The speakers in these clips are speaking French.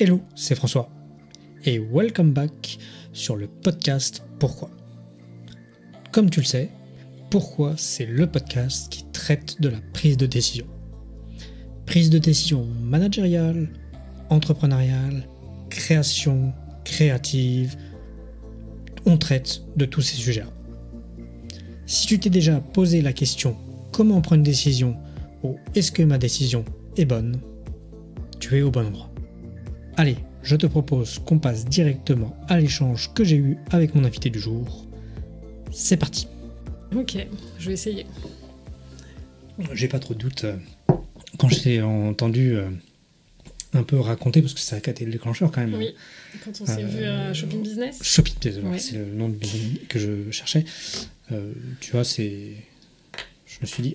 Hello, c'est François et welcome back sur le podcast Pourquoi. Comme tu le sais, Pourquoi, c'est le podcast qui traite de la prise de décision. Prise de décision managériale, entrepreneuriale, création, créative, on traite de tous ces sujets-là. Si tu t'es déjà posé la question comment prendre une décision ou est-ce que ma décision est bonne, tu es au bon endroit. Allez, je te propose qu'on passe directement à l'échange que j'ai eu avec mon invité du jour. C'est parti. Ok, je vais essayer. J'ai pas trop de doute. Quand je t'ai entendu un peu raconter, parce que ça a été le déclencheur quand même. Oui, quand on s'est vu à Shopping Business. Shopping Business, Ouais. c'est le nom que je cherchais. Tu vois, je me suis dit,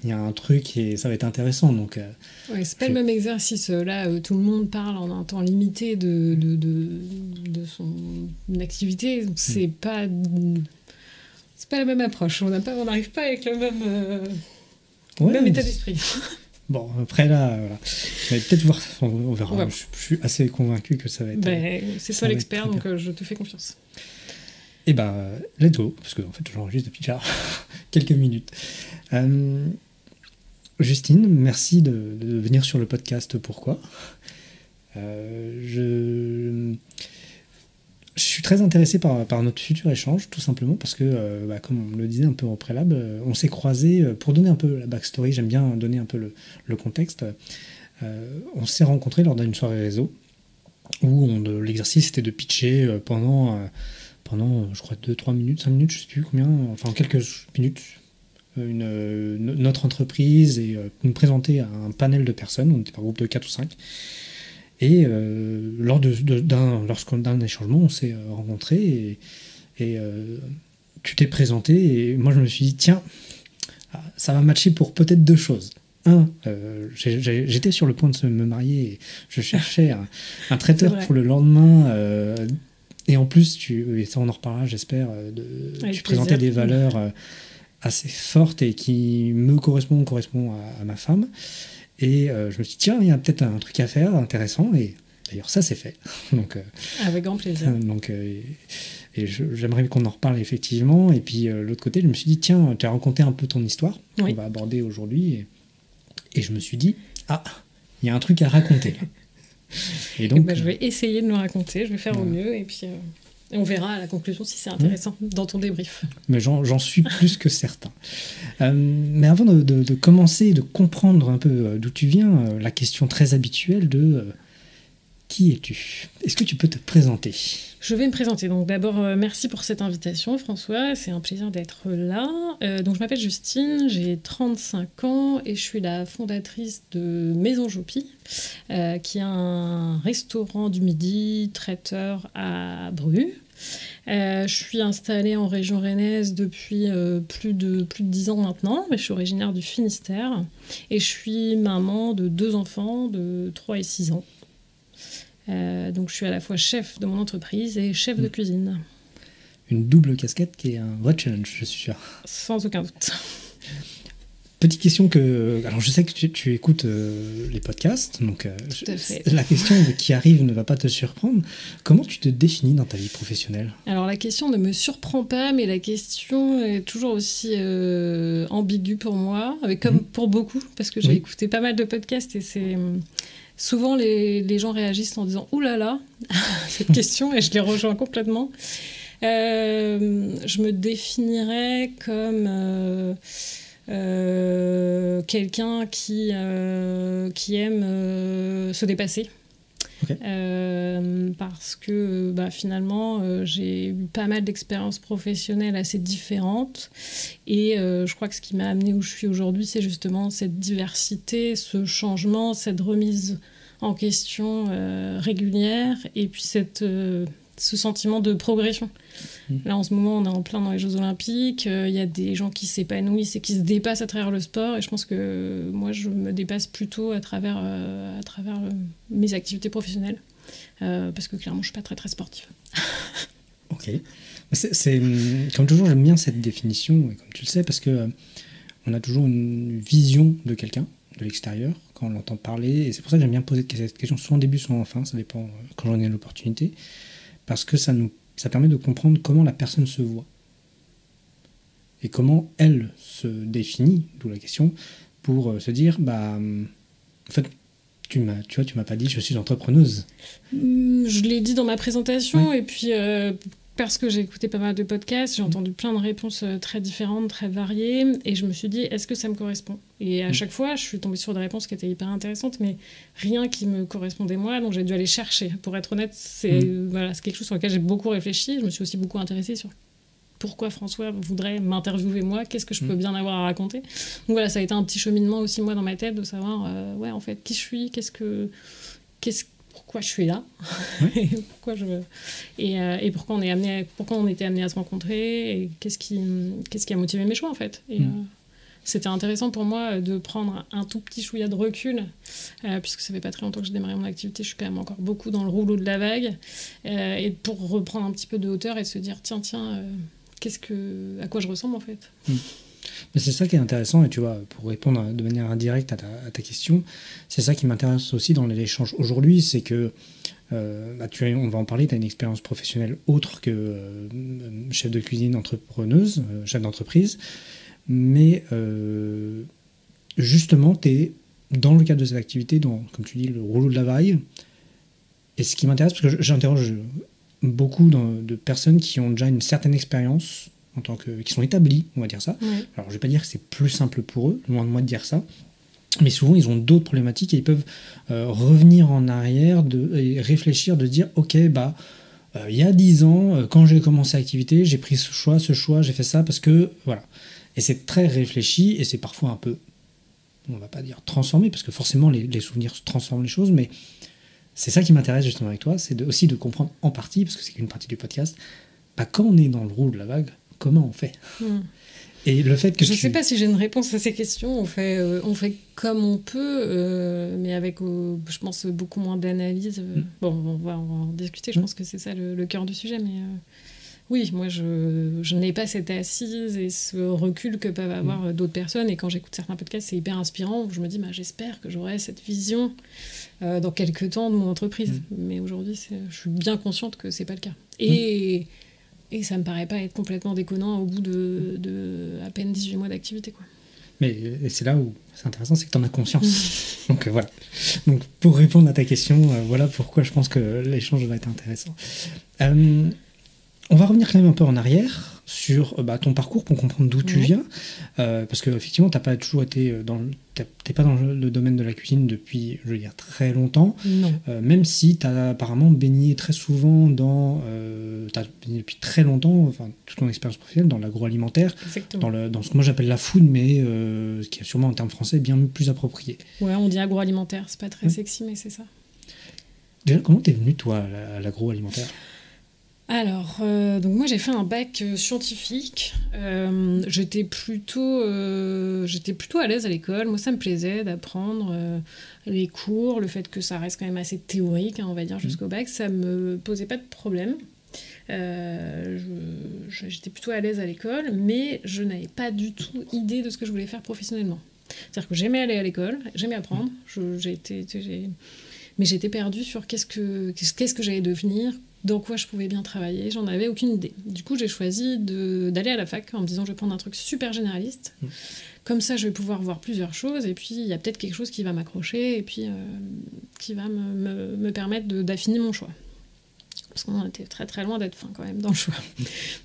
il y a un truc et ça va être intéressant. Donc, Ouais, c'est pas le même exercice. Là, tout le monde parle en un temps limité de son activité. Donc c'est pas la même approche. On n'arrive pas avec le même état d'esprit. Bon, après là, voilà. Je vais peut-être voir, on verra. On va. Je suis assez convaincu que ça va être... C'est ça toi va l'expert, être très donc je te fais confiance. Et let's go, parce que en fait, j'enregistre depuis déjà quelques minutes. Justine, merci de venir sur le podcast Pourquoi. Je suis très intéressé par notre futur échange, tout simplement parce que, comme on le disait un peu au préalable, on s'est croisés, pour donner un peu la backstory, j'aime bien donner un peu le contexte, on s'est rencontrés lors d'une soirée réseau, où l'exercice était de pitcher pendant je crois 2-3 minutes, 5 minutes, je ne sais plus combien, enfin quelques minutes, notre entreprise et nous présenter à un panel de personnes, on était par groupe de 4 ou 5. Et lors d'un échangement, on s'est rencontrés et tu t'es présenté et moi je me suis dit, tiens, ça va matcher pour peut-être deux choses. J'étais sur le point de me marier et je cherchais un traiteur pour le lendemain. Et en plus, et ça on en reparlera, j'espère, tu présentais des valeurs assez fortes et qui me correspondent à ma femme. Et je me suis dit, tiens, il y a peut-être un truc à faire intéressant. Et d'ailleurs, ça, c'est fait. Donc, avec grand plaisir. J'aimerais qu'on en reparle effectivement. Et puis, l'autre côté, je me suis dit, tiens, tu as raconté un peu ton histoire qu'on va aborder aujourd'hui. Et je me suis dit, il y a un truc à raconter. Et donc, je vais essayer de le raconter, je vais faire au mieux. Et puis, on verra à la conclusion si c'est intéressant dans ton débrief. Mais j'en suis plus que certain. Mais avant de commencer, de comprendre un peu d'où tu viens, la question très habituelle de qui es-tu ? Est-ce que tu peux te présenter ? Je vais me présenter. Donc d'abord, merci pour cette invitation, François. C'est un plaisir d'être là. Donc je m'appelle Justine, j'ai 35 ans et je suis la fondatrice de Maison Joupy, qui est un restaurant du midi, traiteur à Bru. Je suis installée en région rennaise depuis plus de 10 ans maintenant, mais je suis originaire du Finistère et je suis maman de 2 enfants de 3 et 6 ans. Donc je suis à la fois chef de mon entreprise et chef de cuisine. Une double casquette qui est un vrai challenge, je suis sûr. Sans aucun doute. Petite question alors je sais que tu écoutes les podcasts, donc tout à fait. La question qui arrive ne va pas te surprendre. Comment tu te définis dans ta vie professionnelle ? Alors la question ne me surprend pas, mais la question est toujours aussi ambiguë pour moi, comme pour beaucoup, parce que j'ai écouté pas mal de podcasts et c'est... Souvent, les gens réagissent en disant « Ouh là là !» cette question, et je les rejoins complètement. Je me définirais comme quelqu'un qui aime se dépasser. Okay. Parce que finalement, j'ai eu pas mal d'expériences professionnelles assez différentes. Et je crois que ce qui m'a amenée où je suis aujourd'hui, c'est justement cette diversité, ce changement, cette remise en question régulière et puis ce sentiment de progression. Là, en ce moment, on est en plein dans les Jeux Olympiques. Il y a des gens qui s'épanouissent et qui se dépassent à travers le sport. Et je pense que moi, je me dépasse plutôt à travers mes activités professionnelles. Parce que clairement, je ne suis pas très, très sportive. Ok. Comme toujours, j'aime bien cette définition, comme tu le sais, parce qu'on a toujours une vision de quelqu'un. de l'extérieur, quand on l'entend parler. Et c'est pour ça que j'aime bien poser cette question, soit en début, soit en fin, ça dépend quand j'en ai l'opportunité, parce que ça permet de comprendre comment la personne se voit. Et comment elle se définit, d'où la question, pour se dire, en fait, tu m'as pas dit je suis entrepreneuse. Je l'ai dit dans ma présentation, ouais. Et puis parce que j'ai écouté pas mal de podcasts, j'ai entendu plein de réponses très différentes, très variées, et je me suis dit, est-ce que ça me correspond? Et à chaque fois, je suis tombée sur des réponses qui étaient hyper intéressantes, mais rien qui me correspondait moi, donc j'ai dû aller chercher. Pour être honnête, c'est quelque chose sur lequel j'ai beaucoup réfléchi. Je me suis aussi beaucoup intéressée sur pourquoi François voudrait m'interviewer moi, qu'est-ce que je peux bien avoir à raconter. Donc voilà, ça a été un petit cheminement aussi moi dans ma tête de savoir en fait qui je suis, pourquoi je suis là, et pourquoi et pourquoi on était amené à se rencontrer, et qu'est-ce qui a motivé mes choix en fait. Et c'était intéressant pour moi de prendre un tout petit chouïa de recul, puisque ça fait pas très longtemps que j'ai démarré mon activité, je suis quand même encore beaucoup dans le rouleau de la vague, et pour reprendre un petit peu de hauteur et se dire tiens à quoi je ressemble en fait. Mais c'est ça qui est intéressant, et tu vois, pour répondre de manière indirecte à ta question, c'est ça qui m'intéresse aussi dans l'échange aujourd'hui, c'est que on va en parler, tu as une expérience professionnelle autre que chef de cuisine, entrepreneuse, chef d'entreprise, mais justement, tu es dans le cadre de cette activité, comme tu dis, le rouleau de la vague. Et ce qui m'intéresse, parce que j'interroge beaucoup de personnes qui ont déjà une certaine expérience, qui sont établis, on va dire ça. Ouais. Alors, je vais pas dire que c'est plus simple pour eux, loin de moi de dire ça, mais souvent, ils ont d'autres problématiques et ils peuvent revenir en arrière et réfléchir, de dire, ok, il y a 10 ans, quand j'ai commencé l'activité, j'ai pris ce choix, j'ai fait ça parce que, voilà. Et c'est très réfléchi et c'est parfois un peu, on va pas dire transformé, parce que forcément, les souvenirs transforment les choses, mais c'est ça qui m'intéresse justement avec toi, c'est aussi de comprendre en partie, parce que c'est qu'une partie du podcast, quand on est dans le rouleau de la vague, comment on fait Et le fait que je sais pas si j'ai une réponse à ces questions. On fait comme on peut, mais avec, je pense, beaucoup moins d'analyse. Bon, on va en discuter. Je pense que c'est ça le cœur du sujet. Mais oui, moi, je n'ai pas cette assise et ce recul que peuvent avoir d'autres personnes. Et quand j'écoute certains podcasts, c'est hyper inspirant. Je me dis, j'espère que j'aurai cette vision dans quelques temps de mon entreprise. Mais aujourd'hui, je suis bien consciente que c'est pas le cas. Et ça me paraît pas être complètement déconnant au bout de à peine 18 mois d'activité, quoi. Mais c'est là où c'est intéressant, c'est que tu en as conscience. Donc voilà. Donc pour répondre à ta question, voilà pourquoi je pense que l'échange va être intéressant. On va revenir quand même un peu en arrière sur ton parcours pour comprendre d'où tu viens, parce que effectivement t'as pas toujours été t'es pas dans le domaine de la cuisine depuis, je veux dire, très longtemps. Non. Même si t'as apparemment baigné très souvent t'as baigné depuis très longtemps, enfin toute ton expérience professionnelle dans l'agroalimentaire, dans ce que moi j'appelle la food, mais qui est sûrement un terme français bien plus approprié. Ouais, on dit agroalimentaire, c'est pas très sexy, mais c'est ça. Déjà, comment t'es venu toi à l'agroalimentaire ? Alors, donc moi j'ai fait un bac scientifique. J'étais plutôt à l'aise à l'école. Moi ça me plaisait d'apprendre les cours, le fait que ça reste quand même assez théorique, on va dire, jusqu'au bac, ça me posait pas de problème. J'étais plutôt à l'aise à l'école, mais je n'avais pas du tout idée de ce que je voulais faire professionnellement. C'est-à-dire que j'aimais aller à l'école, j'aimais apprendre, mais j'étais perdue sur qu'est-ce que j'allais devenir, dans quoi je pouvais bien travailler, j'en avais aucune idée. Du coup, j'ai choisi d'aller à la fac en me disant je vais prendre un truc super généraliste, comme ça je vais pouvoir voir plusieurs choses, et puis il y a peut-être quelque chose qui va m'accrocher, et puis qui va me permettre d'affiner mon choix. Parce qu'on était très très loin d'être fin quand même dans le choix.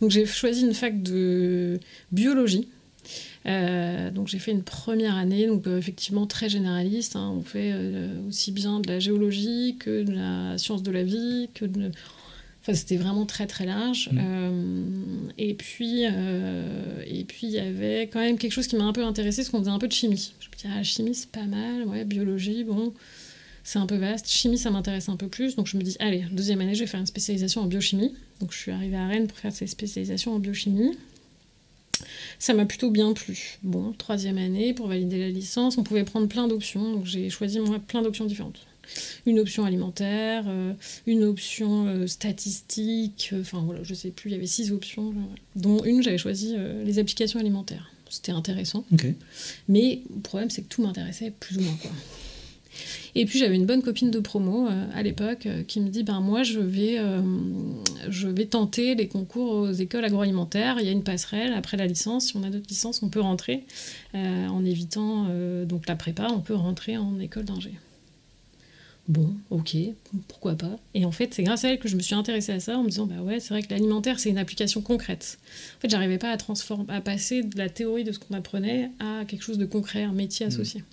Donc j'ai choisi une fac de biologie. Donc j'ai fait une première année, donc effectivement très généraliste, hein. On fait aussi bien de la géologie que de la science de la vie, enfin c'était vraiment très très large. Et puis il y avait quand même quelque chose qui m'a un peu intéressée, c'est qu'on faisait un peu de chimie. Je me disais chimie c'est pas mal, ouais, biologie bon c'est un peu vaste, chimie ça m'intéresse un peu plus, donc je me dis allez, deuxième année je vais faire une spécialisation en biochimie. Donc je suis arrivée à Rennes pour faire cette spécialisation en biochimie. Ça m'a plutôt bien plu. Bon, troisième année, pour valider la licence, on pouvait prendre plein d'options. Donc j'ai choisi, moi, plein d'options différentes. Une option alimentaire, une option statistique, enfin voilà, je sais plus, il y avait 6 options, dont une, j'avais choisi les applications alimentaires. C'était intéressant. Okay. Mais le problème, c'est que tout m'intéressait plus ou moins, quoi. Et puis j'avais une bonne copine de promo à l'époque qui me dit moi je vais tenter les concours aux écoles agroalimentaires, il y a une passerelle après la licence, si on a d'autres licences on peut rentrer en évitant donc la prépa, on peut rentrer en école d'ingé. Bon, ok, pourquoi pas. Et en fait, c'est grâce à elle que je me suis intéressée à ça en me disant ouais, c'est vrai que l'alimentaire, c'est une application concrète. En fait, j'arrivais pas à passer de la théorie de ce qu'on apprenait à quelque chose de concret, un métier associé.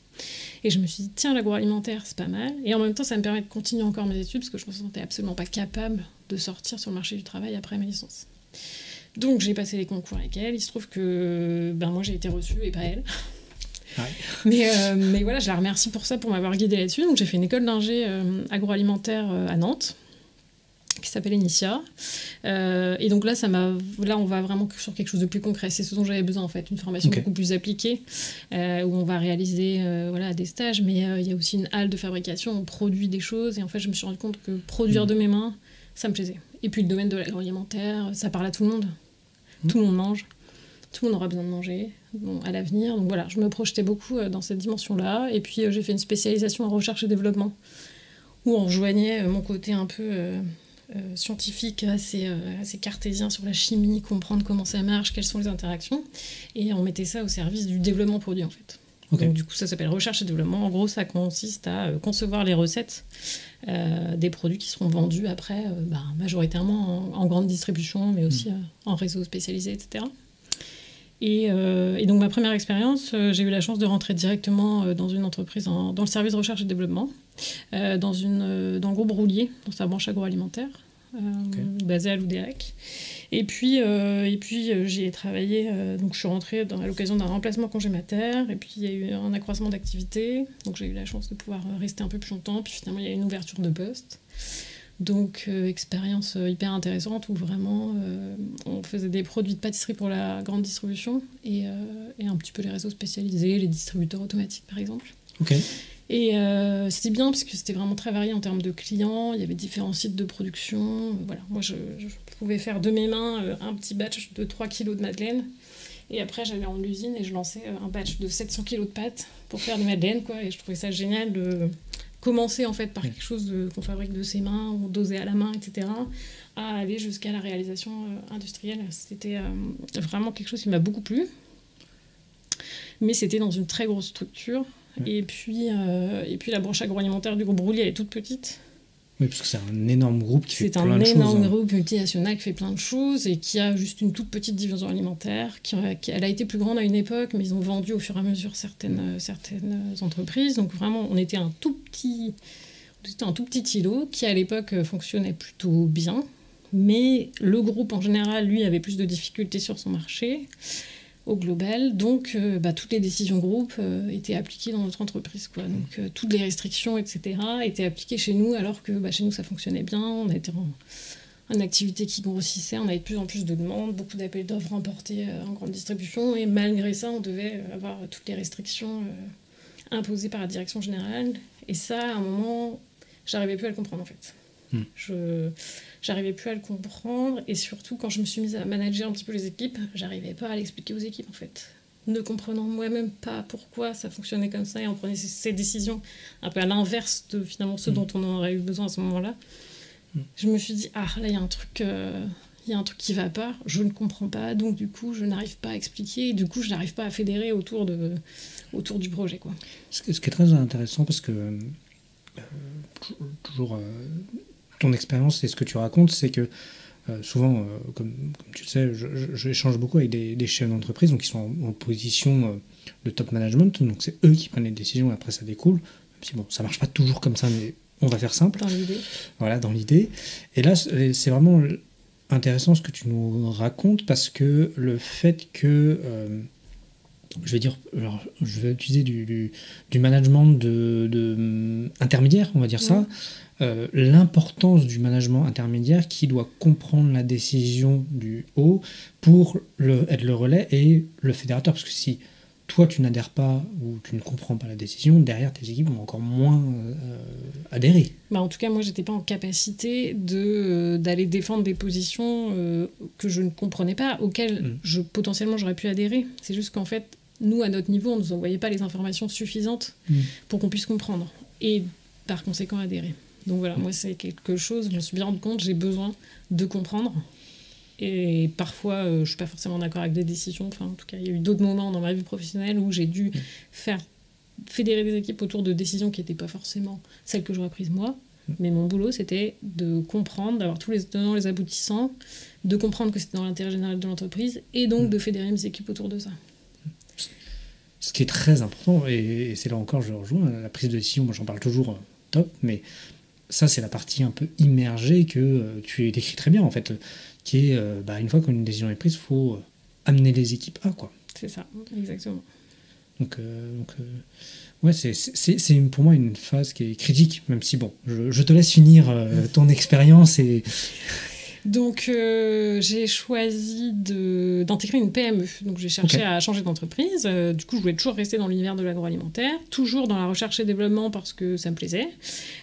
Et je me suis dit, tiens, l'agroalimentaire, c'est pas mal. Et en même temps, ça me permet de continuer encore mes études parce que je me sentais absolument pas capable de sortir sur le marché du travail après ma licence. Donc, j'ai passé les concours avec elle. Il se trouve que moi, j'ai été reçue et pas elle. Ouais. Mais voilà, je la remercie pour ça, pour m'avoir guidée là-dessus. Donc j'ai fait une école d'ingé agroalimentaire à Nantes, qui s'appelle Initia. Et donc là, on va vraiment sur quelque chose de plus concret. C'est ce dont j'avais besoin, en fait. Une formation beaucoup plus appliquée, où on va réaliser des stages, mais il y a aussi une halle de fabrication, on produit des choses. Et en fait, je me suis rendu compte que produire de mes mains, ça me plaisait. Et puis le domaine de l'agroalimentaire, ça parle à tout le monde. Tout le monde mange. Tout le monde aura besoin de manger à l'avenir. Donc voilà, je me projetais beaucoup dans cette dimension-là. Et puis j'ai fait une spécialisation en recherche et développement, où on rejoignait mon côté un peu scientifique, assez cartésien sur la chimie, comprendre comment ça marche, quelles sont les interactions. Et on mettait ça au service du développement produit, en fait. Okay. Donc du coup, ça s'appelle recherche et développement. En gros, ça consiste à concevoir les recettes des produits qui seront vendus après, majoritairement en grande distribution, mais aussi en réseau spécialisé, etc. Et donc ma première expérience, j'ai eu la chance de rentrer directement dans une entreprise dans le service de recherche et développement, dans le groupe Roulier, dans sa branche agroalimentaire, basée à Loudéac. Et puis j'y ai travaillé, donc je suis rentrée à l'occasion d'un remplacement congé mater, et puis il y a eu un accroissement d'activité, donc j'ai eu la chance de pouvoir rester un peu plus longtemps, puis finalement il y a eu une ouverture de poste. Donc, expérience hyper intéressante où vraiment on faisait des produits de pâtisserie pour la grande distribution et un petit peu les réseaux spécialisés, les distributeurs automatiques par exemple. Okay. Et c'était bien parce que c'était vraiment très varié en termes de clients, il y avait différents sites de production. Voilà. Moi, je pouvais faire de mes mains un petit batch de 3 kilos de madeleine. Et après, j'allais en usine et je lançais un batch de 700 kilos de pâtes pour faire des madeleines, quoi. Et je trouvais ça génial de commencer en fait par quelque chose qu'on fabrique de ses mains ou dosé à la main, etc., à aller jusqu'à la réalisation industrielle. C'était vraiment quelque chose qui m'a beaucoup plu, mais c'était dans une très grosse structure. Et puis la branche agroalimentaire du groupe Roulier, elle est toute petite. Oui, parce que c'est un énorme groupe qui fait plein de choses. C'est un énorme groupe multinational qui fait plein de choses et qui a juste une toute petite division alimentaire. Elle a été plus grande à une époque, mais ils ont vendu au fur et à mesure certaines entreprises. Donc vraiment, on était un tout petit îlot qui, à l'époque, fonctionnait plutôt bien. Mais le groupe, en général, lui, avait plus de difficultés sur son marché au global, donc toutes les décisions groupe étaient appliquées dans notre entreprise, quoi. Donc toutes les restrictions, etc., étaient appliquées chez nous, alors que chez nous ça fonctionnait bien, on était en activité qui grossissait, on avait de plus en plus de demandes, beaucoup d'appels d'offres remportés en grande distribution, et malgré ça on devait avoir toutes les restrictions imposées par la direction générale, et ça à un moment j'arrivais plus à le comprendre en fait. J'arrivais plus à le comprendre, et surtout quand je me suis mise à manager un petit peu les équipes, j'arrivais pas à l'expliquer aux équipes en fait, ne comprenant moi-même pas pourquoi ça fonctionnait comme ça, et on prenait ces décisions un peu à l'inverse de finalement ce dont on aurait eu besoin à ce moment-là. Je me suis dit là il y a un truc qui va pas, je ne comprends pas, donc du coup je n'arrive pas à expliquer, et du coup je n'arrive pas à fédérer autour du projet, quoi. Ce qui est très intéressant, parce que toujours ton expérience et ce que tu racontes, c'est que souvent, comme tu le sais, j'échange beaucoup avec des chefs d'entreprise, donc ils sont en position de top management, donc c'est eux qui prennent les décisions et après ça découle, même si bon, ça marche pas toujours comme ça, mais on va faire simple. Dans l'idée. Voilà, dans l'idée. Et là, c'est vraiment intéressant ce que tu nous racontes, parce que le fait que je vais utiliser du management intermédiaire, on va dire ça. L'importance du management intermédiaire qui doit comprendre la décision du haut pour être le relais et le fédérateur. Parce que si toi tu n'adhères pas ou tu ne comprends pas la décision, derrière tes équipes vont encore moins adhérer. Bah, en tout cas, moi, j'étais pas en capacité d'aller défendre des positions que je ne comprenais pas, auxquelles potentiellement j'aurais pu adhérer. C'est juste qu'en fait, nous, à notre niveau, on ne nous envoyait pas les informations suffisantes pour qu'on puisse comprendre et par conséquent adhérer. Donc voilà, moi, c'est quelque chose, je me suis bien rendu compte, j'ai besoin de comprendre. Et parfois, je ne suis pas forcément d'accord avec des décisions. Enfin, en tout cas, il y a eu d'autres moments dans ma vie professionnelle où j'ai dû fédérer des équipes autour de décisions qui n'étaient pas forcément celles que j'aurais prises moi. Mais mon boulot, c'était de comprendre, d'avoir tous les tenants, les aboutissants, de comprendre que c'était dans l'intérêt général de l'entreprise et donc de fédérer mes équipes autour de ça. Ce qui est très important, et c'est là encore, je rejoins, la prise de décision, moi j'en parle toujours, top, mais ça, c'est la partie un peu immergée que tu décris très bien, en fait, qui est, une fois qu'une décision est prise, il faut amener les équipes à, quoi. C'est ça, exactement. Donc ouais, c'est pour moi une phase qui est critique, même si, bon, je te laisse finir ton expérience et... Donc, j'ai choisi d'intégrer une PME. Donc, j'ai cherché à changer d'entreprise. Du coup, je voulais toujours rester dans l'univers de l'agroalimentaire, toujours dans la recherche et développement parce que ça me plaisait.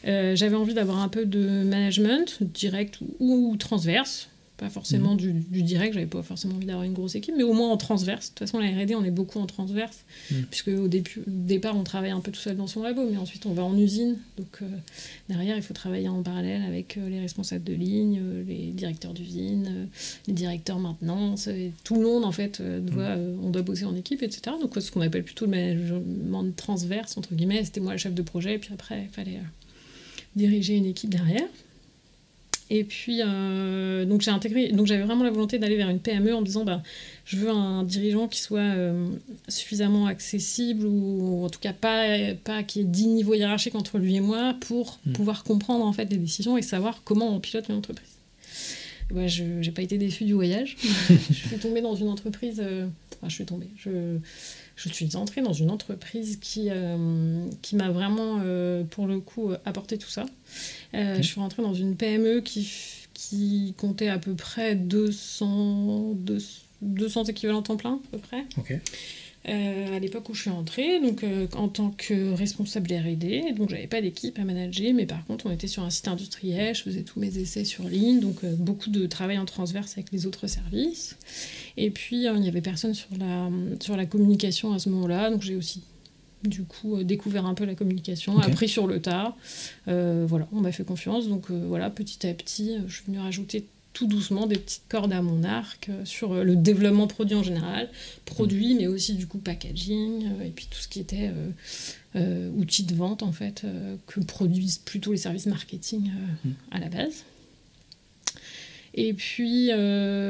J'avais envie d'avoir un peu de management, direct ou transverse. Pas forcément du direct, j'avais pas forcément envie d'avoir une grosse équipe, mais au moins en transverse. De toute façon, la R&D, on est beaucoup en transverse, puisque au départ, on travaille un peu tout seul dans son labo, mais ensuite, on va en usine. Donc, derrière, il faut travailler en parallèle avec les responsables de ligne, les directeurs d'usine, les directeurs maintenance. Et tout le monde, en fait, on doit bosser en équipe, etc. Donc, ce qu'on appelle plutôt le management transverse, entre guillemets. C'était moi le chef de projet, et puis après, il fallait diriger une équipe derrière. Et puis, donc j'avais vraiment la volonté d'aller vers une PME en me disant, je veux un dirigeant qui soit suffisamment accessible ou en tout cas pas qu'il y ait 10 niveaux hiérarchiques entre lui et moi pour pouvoir comprendre en fait les décisions et savoir comment on pilote une entreprise. Ouais, je n'ai pas été déçue du voyage. Je suis tombée dans une entreprise... Je suis entrée dans une entreprise qui m'a vraiment, pour le coup, apporté tout ça. Je suis rentrée dans une PME qui comptait à peu près 200 équivalents temps plein, à peu près. À l'époque où je suis entrée, donc en tant que responsable R&D, donc j'avais pas d'équipe à manager, mais par contre on était sur un site industriel, je faisais tous mes essais sur ligne, donc beaucoup de travail en transverse avec les autres services. Et puis il n'y avait personne sur la communication à ce moment-là, donc j'ai aussi du coup découvert un peu la communication, appris sur le tas. Voilà, on m'a fait confiance, donc voilà, petit à petit, je suis venue rajouter tout doucement des petites cordes à mon arc sur le développement produit en général, produit, mais aussi du coup packaging, et puis tout ce qui était outils de vente en fait, que produisent plutôt les services marketing à la base. Et puis,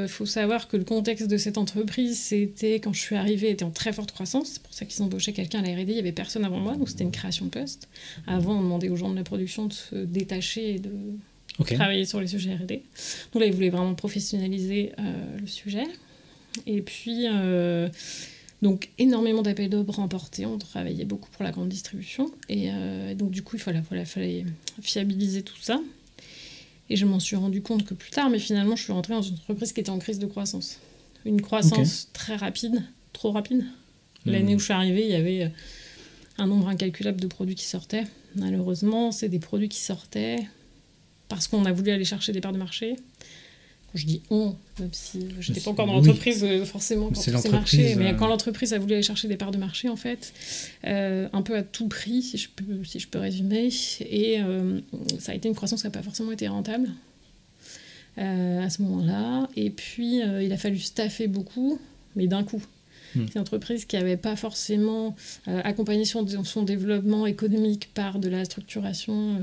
faut savoir que le contexte de cette entreprise, c'était, quand je suis arrivée, était en très forte croissance. C'est pour ça qu'ils embauchaient quelqu'un à la R&D. Il n'y avait personne avant moi, donc c'était une création de poste. Avant, on demandait aux gens de la production de se détacher et de travailler sur les sujets R&D. Donc là, ils voulaient vraiment professionnaliser le sujet. Et puis, donc, énormément d'appels d'offres remportés. On travaillait beaucoup pour la grande distribution. Et donc, du coup, il fallait fiabiliser tout ça. Et je m'en suis rendu compte que plus tard, mais finalement, je suis rentrée dans une entreprise qui était en crise de croissance. Une croissance très rapide, trop rapide. L'année où je suis arrivée, il y avait un nombre incalculable de produits qui sortaient. Malheureusement, c'est des produits qui sortaient parce qu'on a voulu aller chercher des parts de marché. Quand je dis on, même si je n'étais pas encore dans l'entreprise, forcément, quand tout s'est marché, mais quand l'entreprise a voulu aller chercher des parts de marché, en fait, un peu à tout prix, si je peux résumer, et ça a été une croissance qui n'a pas forcément été rentable à ce moment-là. Et puis, il a fallu staffer beaucoup, mais d'un coup. C'est une entreprise qui n'avait pas forcément accompagné son développement économique par de la structuration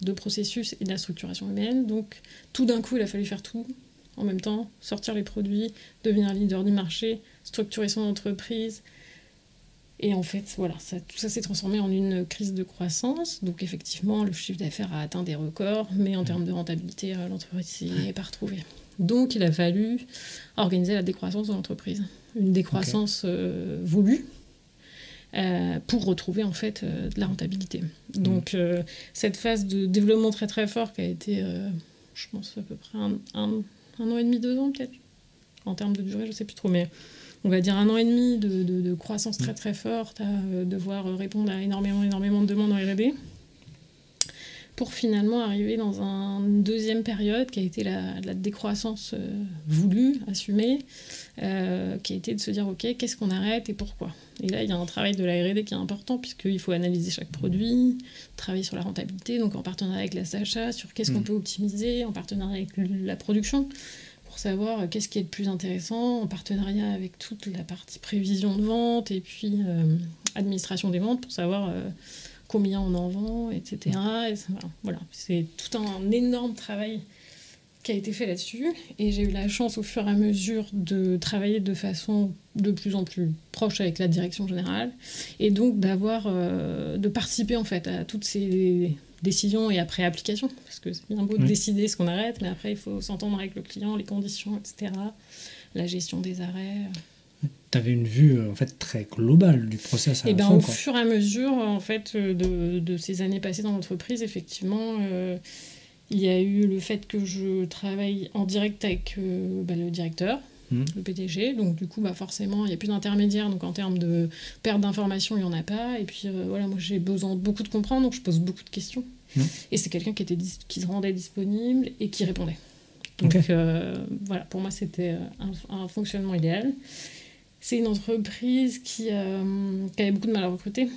de processus et de la structuration humaine. Donc, tout d'un coup, il a fallu faire tout en même temps, sortir les produits, devenir leader du marché, structurer son entreprise. Et en fait, voilà, tout ça s'est transformé en une crise de croissance. Donc, effectivement, le chiffre d'affaires a atteint des records, mais en termes de rentabilité, l'entreprise n'est pas retrouvée. Donc, il a fallu organiser la décroissance de l'entreprise. Une décroissance voulue pour retrouver, en fait, de la rentabilité. Donc, cette phase de développement très, très fort qui a été, je pense, à peu près un an et demi, 2 ans, peut-être. En termes de durée, je ne sais plus trop, mais on va dire, 1 an et demi de croissance très très forte, à devoir répondre à énormément de demandes en R&D, pour finalement arriver dans une deuxième période qui a été la décroissance voulue, assumée, qui a été de se dire ok, qu'est-ce qu'on arrête et pourquoi. Et là il y a un travail de la R&D qui est important, puisqu'il faut analyser chaque produit, travailler sur la rentabilité, donc en partenariat avec la SACHA, sur qu'est-ce qu'on peut optimiser, en partenariat avec la production, pour savoir qu'est-ce qui est le plus intéressant, en partenariat avec toute la partie prévision de vente et puis administration des ventes, pour savoir combien on en vend, etc. Et voilà, c'est tout un énorme travail qui a été fait là-dessus. Et j'ai eu la chance, au fur et à mesure, de travailler de façon de plus en plus proche avec la direction générale. Et donc de participer en fait à toutes ces décisions et après application. Parce que c'est bien beau de décider ce qu'on arrête, mais après il faut s'entendre avec le client, les conditions, etc. La gestion des arrêts. Tu avais une vue en fait très globale du process à la fin, au fur et à mesure en fait de ces années passées dans l'entreprise, effectivement, il y a eu le fait que je travaille en direct avec le directeur, le PDG, donc du coup forcément il n'y a plus d'intermédiaire, donc en termes de perte d'informations il n'y en a pas, et puis voilà, moi j'ai besoin beaucoup de comprendre, donc je pose beaucoup de questions, et c'est quelqu'un qui se rendait disponible et qui répondait. Donc voilà, pour moi c'était un fonctionnement idéal. C'est une entreprise qui avait beaucoup de mal à recruter.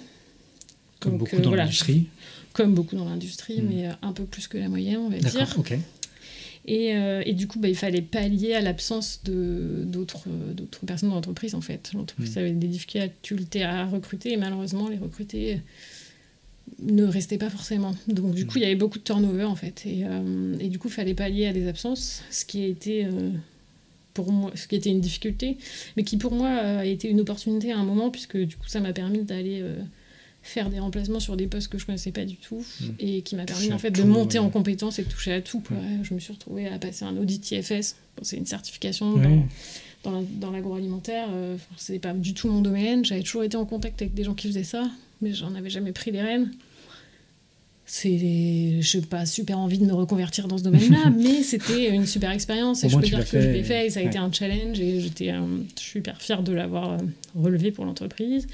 Comme beaucoup dans l'industrie. Comme beaucoup dans l'industrie, mais un peu plus que la moyenne, on va dire. D'accord, ok. Et du coup, il fallait pallier à l'absence d'autres personnes dans l'entreprise, en fait. L'entreprise avait des difficultés à recruter, et malheureusement, les recrutés ne restaient pas forcément. Donc du coup, il y avait beaucoup de turnover, en fait. Et du coup, il fallait pallier à des absences, ce qui a été... pour moi, ce qui était une difficulté, mais qui pour moi a été une opportunité à un moment, puisque du coup ça m'a permis d'aller faire des remplacements sur des postes que je connaissais pas du tout, et qui m'a permis en fait de monter en compétences et de toucher à tout, quoi. Je me suis retrouvée à passer un audit IFS, c'est une certification dans l'agroalimentaire, c'était pas du tout mon domaine, j'avais toujours été en contact avec des gens qui faisaient ça, mais j'en avais jamais pris les rênes. Je n'ai pas super envie de me reconvertir dans ce domaine-là, mais c'était une super expérience, et je peux dire que je l'ai fait, et ça a été un challenge, et je suis hyper fière de l'avoir relevé pour l'entreprise.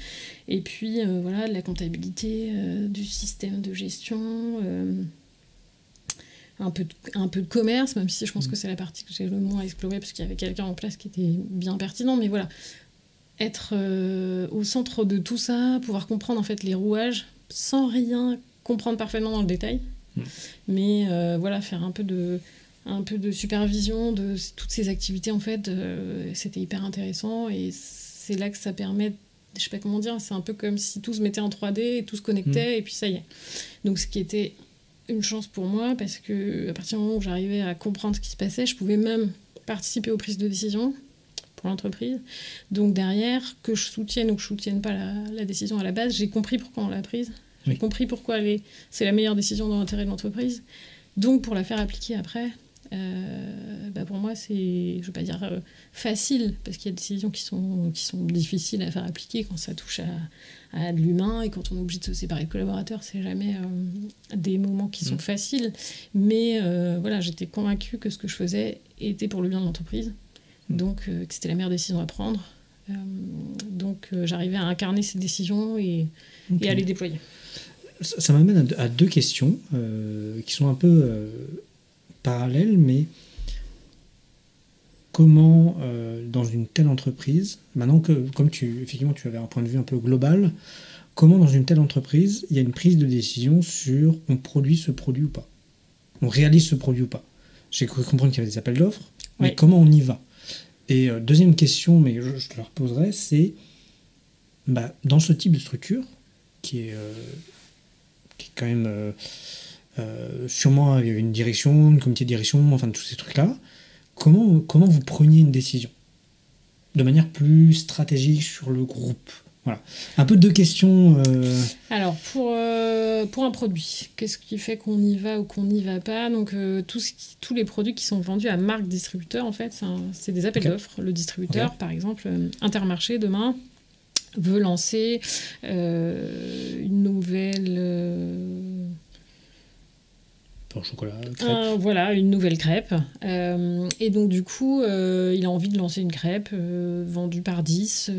Et puis voilà, de la comptabilité, du système de gestion, un peu de commerce, même si je pense que c'est la partie que j'ai le moins explorée, parce qu'il y avait quelqu'un en place qui était bien pertinent, mais voilà, être au centre de tout ça, pouvoir comprendre en fait les rouages sans rien comprendre parfaitement dans le détail, mais voilà, faire un peu de supervision de toutes ces activités, en fait, c'était hyper intéressant, et c'est là que ça permet, je sais pas comment dire, c'est un peu comme si tout se mettait en 3D et tout se connectait, et puis ça y est. Donc ce qui était une chance pour moi, parce que à partir du moment où j'arrivais à comprendre ce qui se passait, je pouvais même participer aux prises de décision pour l'entreprise. Donc derrière, que je soutienne ou que je soutienne pas la décision à la base, j'ai compris pourquoi on l'a prise. J'ai compris pourquoi c'est la meilleure décision dans l'intérêt de l'entreprise. Donc, pour la faire appliquer après, pour moi, c'est, je ne vais pas dire facile, parce qu'il y a des décisions qui sont difficiles à faire appliquer quand ça touche à de l'humain, et quand on est obligé de se séparer de collaborateurs, c'est jamais des moments qui sont faciles. Mais voilà, j'étais convaincue que ce que je faisais était pour le bien de l'entreprise, donc que c'était la meilleure décision à prendre. Donc, j'arrivais à incarner ces décisions et à les déployer. Ça m'amène à deux questions qui sont un peu parallèles, mais comment, dans une telle entreprise, maintenant que, comme effectivement tu avais un point de vue un peu global, comment dans une telle entreprise, il y a une prise de décision sur on produit ce produit ou pas, on réalise ce produit ou pas. J'ai cru comprendre qu'il y avait des appels d'offres, mais comment on y va? Et deuxième question, mais je te la reposerai, c'est dans ce type de structure, qui est quand même sûrement une direction, une comité de direction, enfin tous ces trucs-là, comment vous preniez une décision de manière plus stratégique sur le groupe? Voilà. Un peu deux questions. Alors, pour un produit, qu'est-ce qui fait qu'on y va ou qu'on n'y va pas? Donc, tous les produits qui sont vendus à marque distributeur, en fait, c'est des appels d'offres. Le distributeur, par exemple, Intermarché, demain, veut lancer une nouvelle soit chocolat, crêpe. Voilà, une nouvelle crêpe. Et donc, du coup, il a envie de lancer une crêpe vendue par 10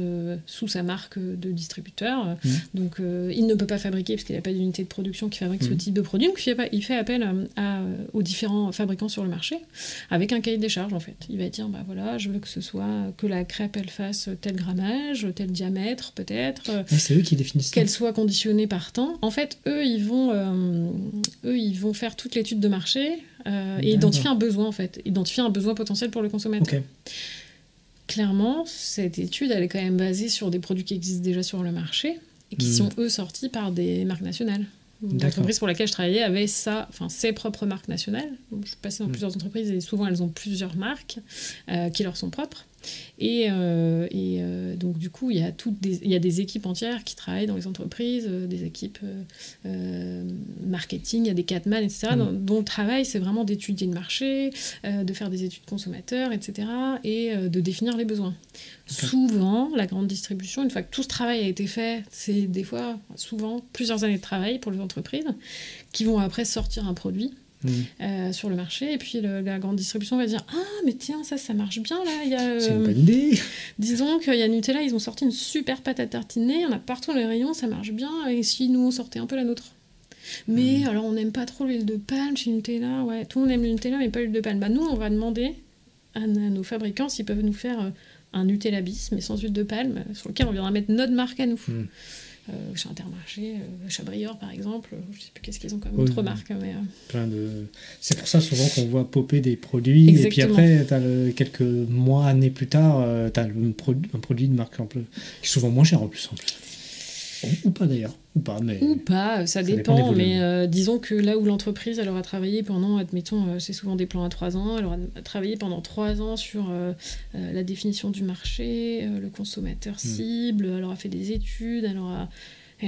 sous sa marque de distributeur. Donc, il ne peut pas fabriquer parce qu'il n'a pas d'unité de production qui fabrique ce type de produit. Donc, il fait appel aux différents fabricants sur le marché avec un cahier des charges, en fait. Il va dire, bah voilà, je veux que la crêpe, elle fasse tel grammage, tel diamètre, peut-être. C'est eux qui définissent ça. Qu'elle soit conditionnée par temps. En fait, eux, ils vont faire toute l'étude de marché et identifier un besoin, en fait. Identifier un besoin potentiel pour le consommateur. Okay. Clairement, cette étude, elle est quand même basée sur des produits qui existent déjà sur le marché et qui sont, eux, sortis par des marques nationales. L'entreprise pour laquelle je travaillais avait ses propres marques nationales. Donc, je suis passée dans plusieurs entreprises et souvent, elles ont plusieurs marques qui leur sont propres. Et donc du coup il y a des équipes entières qui travaillent dans les entreprises, des équipes marketing, il y a des catman, etc. dont le travail c'est vraiment d'étudier le marché, de faire des études consommateurs, etc. et de définir les besoins. Souvent la grande distribution, une fois que tout ce travail a été fait, c'est souvent plusieurs années de travail pour les entreprises qui vont après sortir un produit sur le marché, et puis la grande distribution va dire mais tiens, ça marche bien là, c'est une bonne idée. Disons qu'il y a Nutella, ils ont sorti une super pâte à tartiner, on a partout dans les rayons, ça marche bien, et si nous on sortait un peu la nôtre, mais alors on n'aime pas trop l'huile de palme chez Nutella, ouais, tout le monde aime le Nutella mais pas l'huile de palme, bah nous on va demander à nos fabricants s'ils peuvent nous faire un Nutella bis mais sans huile de palme, sur lequel on viendra mettre notre marque à nous. Chez Intermarché, Chabrior par exemple, je sais plus qu'est-ce qu'ils ont comme autre marque. Mais plein de... C'est pour ça souvent qu'on voit popper des produits. Exactement. Et puis après, quelques mois, années plus tard, tu as un produit de marque un peu, qui est souvent moins cher en plus. Ou pas d'ailleurs, ou pas, ça dépend, mais disons que là où l'entreprise elle aura travaillé pendant, admettons, c'est souvent des plans à 3 ans, elle aura travaillé pendant 3 ans sur la définition du marché, le consommateur cible, elle aura fait des études, elle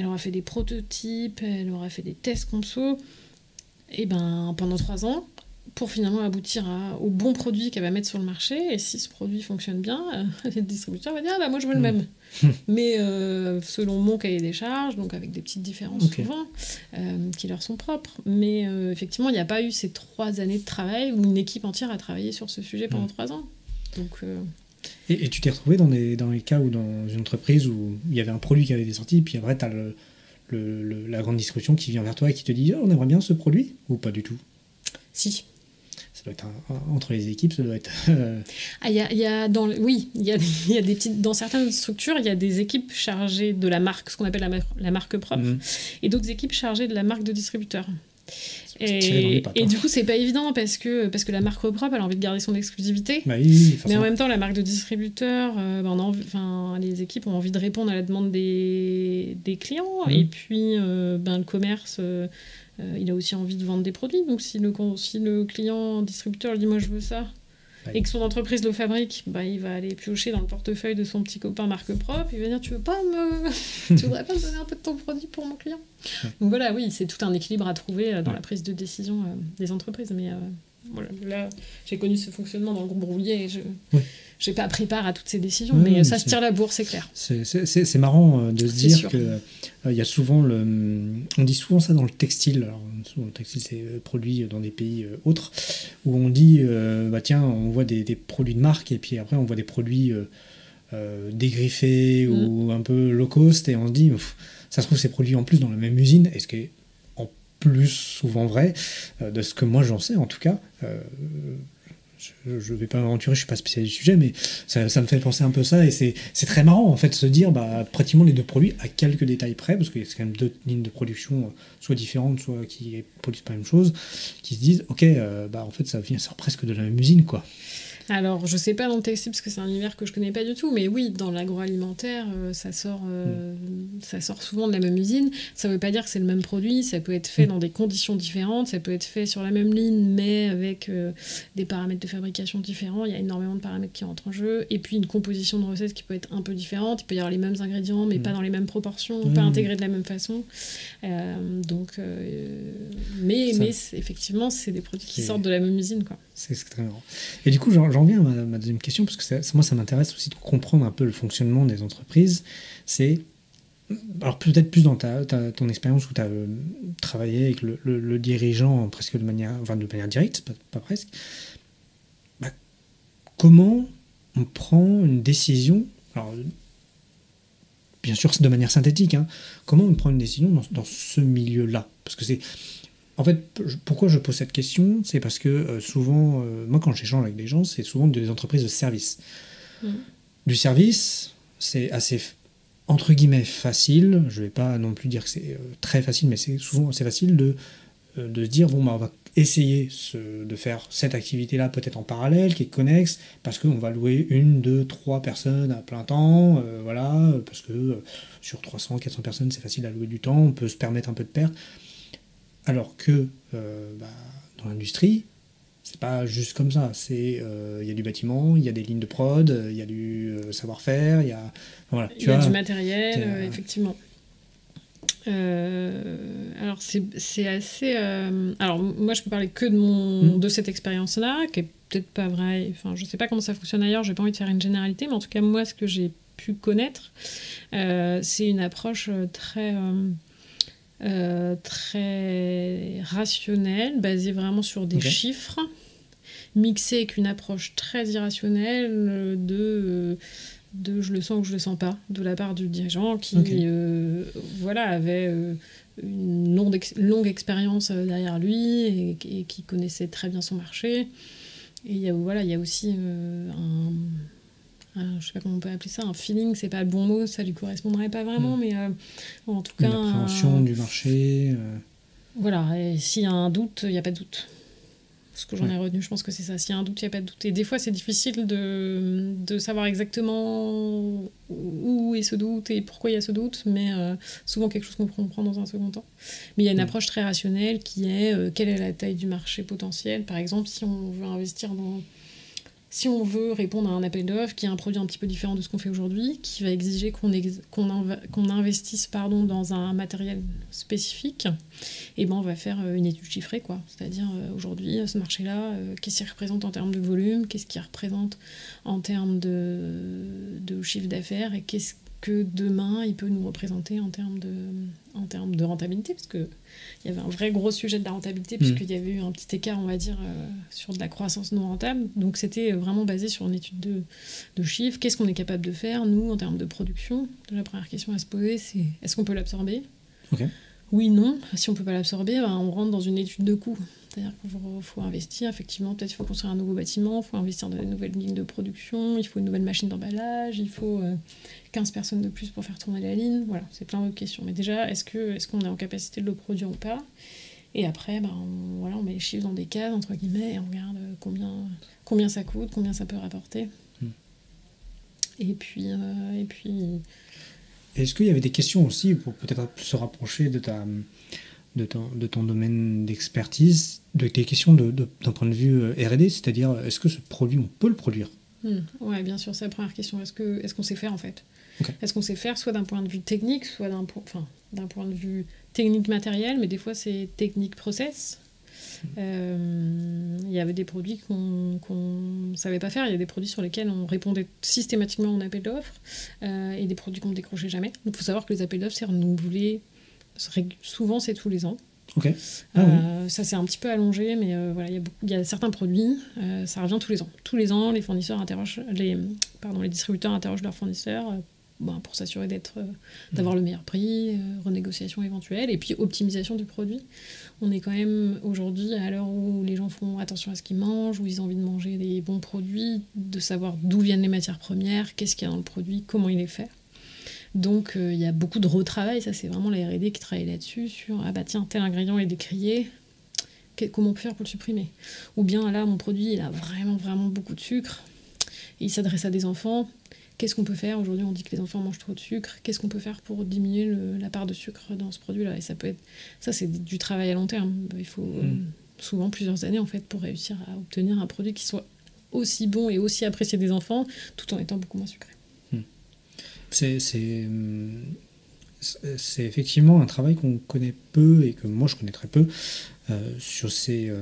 aura fait des prototypes, elle aura fait des tests conso, et ben pendant 3 ans, pour finalement aboutir au bon produit qu'elle va mettre sur le marché, et si ce produit fonctionne bien, le distributeur va dire moi je veux le même. Mais selon mon cahier des charges, donc avec des petites différences souvent, qui leur sont propres. Mais effectivement, il n'y a pas eu ces 3 années de travail où une équipe entière a travaillé sur ce sujet pendant 3 ans. Donc, et tu t'es retrouvé dans les cas où dans une entreprise où il y avait un produit qui avait été sorti, puis après tu as la grande distribution qui vient vers toi et qui te dit on aimerait bien ce produit, ou pas du tout? Si. Ça doit être entre les équipes, ça doit être... il y a des petites... Dans certaines structures, il y a des équipes chargées de la marque, ce qu'on appelle la marque propre, et d'autres équipes chargées de la marque de distributeur. Et du coup, c'est pas évident parce que la marque propre, elle a envie de garder son exclusivité. Oui, mais en même temps, la marque de distributeur, les équipes ont envie de répondre à la demande des clients. Et puis, le commerce... il a aussi envie de vendre des produits, donc si le client distributeur lui dit moi je veux ça, et que son entreprise le fabrique, il va aller piocher dans le portefeuille de son petit copain marque propre, il va dire tu voudrais pas me donner un peu de ton produit pour mon client. Donc voilà, oui, c'est tout un équilibre à trouver dans la prise de décision des entreprises, mais voilà, là j'ai connu ce fonctionnement dans le groupe Roulier et j'ai pas pris part à toutes ces décisions, mais ça se tire la bourre, c'est clair. C'est marrant de se dire que il y a souvent on dit souvent ça dans le textile. Alors, souvent, le textile c'est produit dans des pays autres où on dit tiens, on voit des produits de marque et puis après on voit des produits dégriffés ou un peu low cost et on se dit ça se trouve ces produits en plus dans la même usine, et ce qui est en plus souvent vrai de ce que moi j'en sais en tout cas. Je ne vais pas m'aventurer, je ne suis pas spécialiste du sujet, mais ça me fait penser un peu ça, et c'est très marrant en fait de se dire pratiquement les deux produits à quelques détails près, parce qu'il y a quand même 2 lignes de production soit différentes, soit qui produisent pas la même chose, qui se disent ok, en fait ça sort presque de la même usine quoi. Alors, je sais pas dans le textile parce que c'est un univers que je connais pas du tout, mais oui, dans l'agroalimentaire, ça sort souvent de la même usine. Ça veut pas dire que c'est le même produit, ça peut être fait dans des conditions différentes, ça peut être fait sur la même ligne, mais avec des paramètres de fabrication différents. Il y a énormément de paramètres qui entrent en jeu, et puis une composition de recettes qui peut être un peu différente. Il peut y avoir les mêmes ingrédients, mais pas dans les mêmes proportions, pas intégrés de la même façon. Mais effectivement, c'est des produits qui sortent de la même usine, quoi. C'est très marrant. Et du coup, j'en viens à ma deuxième question, parce que moi, ça m'intéresse aussi de comprendre un peu le fonctionnement des entreprises. C'est alors peut-être plus dans ton expérience où tu as travaillé avec le dirigeant presque de manière directe, pas presque. Bah, comment on prend une décision, alors bien sûr c'est de manière synthétique, hein, comment on prend une décision dans ce milieu-là? Parce que c'est... En fait, pourquoi je pose cette question? C'est parce que souvent, moi quand j'échange avec des gens, c'est souvent des entreprises de service. Du service, c'est assez, entre guillemets, facile. Je ne vais pas non plus dire que c'est très facile, mais c'est souvent assez facile de se dire, bon, bah, on va essayer de faire cette activité-là peut-être en parallèle, qui est connexe, parce qu'on va louer 1, 2, 3 personnes à plein temps, voilà, parce que sur 300, 400 personnes, c'est facile à louer du temps, on peut se permettre un peu de perte. Alors que dans l'industrie, c'est pas juste comme ça. Il y a du bâtiment, il y a des lignes de prod, il y a du savoir-faire, il y a, voilà, il y a du matériel, effectivement. Alors c'est assez. Alors moi je peux parler que de cette expérience-là, qui est peut-être pas vraie. Enfin, je sais pas comment ça fonctionne ailleurs. J'ai pas envie de faire une généralité, mais en tout cas moi ce que j'ai pu connaître, c'est une approche très rationnelle, basée vraiment sur des chiffres, mixée avec une approche très irrationnelle de je le sens ou je le sens pas, de la part du dirigeant qui avait une longue expérience derrière lui et qui connaissait très bien son marché. Et il y a aussi je sais pas comment on peut appeler ça, un feeling, c'est pas le bon mot, ça lui correspondrait pas vraiment, mais en tout cas... Une appréhension du marché. Voilà, et s'il y a un doute, il n'y a pas de doute. Ce que j'en ai retenu, je pense que c'est ça. S'il y a un doute, il n'y a pas de doute. Et des fois, c'est difficile de savoir exactement où est ce doute et pourquoi il y a ce doute, mais souvent quelque chose qu'on comprend dans un second temps. Mais il y a une approche très rationnelle qui est quelle est la taille du marché potentiel. Par exemple, si on veut investir si on veut répondre à un appel d'offres qui a un produit un petit peu différent de ce qu'on fait aujourd'hui, qui va exiger qu'on investisse dans un matériel spécifique, et ben on va faire une étude chiffrée, quoi. C'est-à-dire aujourd'hui, ce marché-là, qu'est-ce qu'il représente en termes de volume, qu'est-ce qu'il représente en termes de chiffre d'affaires, et qu'est-ce que demain il peut nous représenter en termes de rentabilité, parce que il y avait un vrai gros sujet de la rentabilité, puisqu'il y avait eu un petit écart, on va dire, sur de la croissance non rentable. Donc c'était vraiment basé sur une étude de chiffres. Qu'est-ce qu'on est capable de faire, nous, en termes de production? La première question à se poser, c'est est-ce qu'on peut l'absorber? Oui, non. Si on ne peut pas l'absorber, on rentre dans une étude de coût. C'est-à-dire qu'il faut investir, effectivement, peut-être il faut construire un nouveau bâtiment, il faut investir dans de nouvelles lignes de production, il faut une nouvelle machine d'emballage, il faut 15 personnes de plus pour faire tourner la ligne. Voilà, c'est plein d'autres questions. Mais déjà, est-ce qu'on est en capacité de le produire ou pas? Et après, on met les chiffres dans des cases, entre guillemets, et on regarde combien ça coûte, combien ça peut rapporter. Et puis... Est-ce qu'il y avait des questions aussi, pour peut-être se rapprocher de ton domaine d'expertise, des questions d'un point de vue R&D, c'est-à-dire est-ce que ce produit, on peut le produire? Oui, bien sûr, c'est la première question. Est-ce qu'on sait faire, en fait? Est-ce qu'on sait faire, soit d'un point de vue technique, soit d'un point de vue technique matériel, mais des fois c'est technique process. Il y avait des produits qu'on ne savait pas faire, il y a des produits sur lesquels on répondait systématiquement en appel d'offres, et des produits qu'on ne décrochait jamais. Donc il faut savoir que les appels d'offres, c'est renouvelé, souvent c'est tous les ans. Ça c'est un petit peu allongé, mais il y a certains produits, ça revient tous les ans. Tous les ans, les fournisseurs les distributeurs interrogent leurs fournisseurs pour s'assurer d'avoir le meilleur prix, renégociation éventuelle, et puis optimisation du produit. On est quand même aujourd'hui à l'heure où les gens font attention à ce qu'ils mangent, où ils ont envie de manger des bons produits, de savoir d'où viennent les matières premières, qu'est-ce qu'il y a dans le produit, comment il est fait. Donc il y a beaucoup de retravail, ça c'est vraiment la R&D qui travaille là-dessus, sur tel ingrédient est décrié, comment on peut faire pour le supprimer? Ou bien là, mon produit il a vraiment vraiment beaucoup de sucre, il s'adresse à des enfants, qu'est-ce qu'on peut faire? Aujourd'hui on dit que les enfants mangent trop de sucre, qu'est-ce qu'on peut faire pour diminuer la part de sucre dans ce produit-là? Et ça c'est du travail à long terme, il faut souvent plusieurs années en fait pour réussir à obtenir un produit qui soit aussi bon et aussi apprécié des enfants, tout en étant beaucoup moins sucré. C'est effectivement un travail qu'on connaît peu et que moi je connais très peu sur ces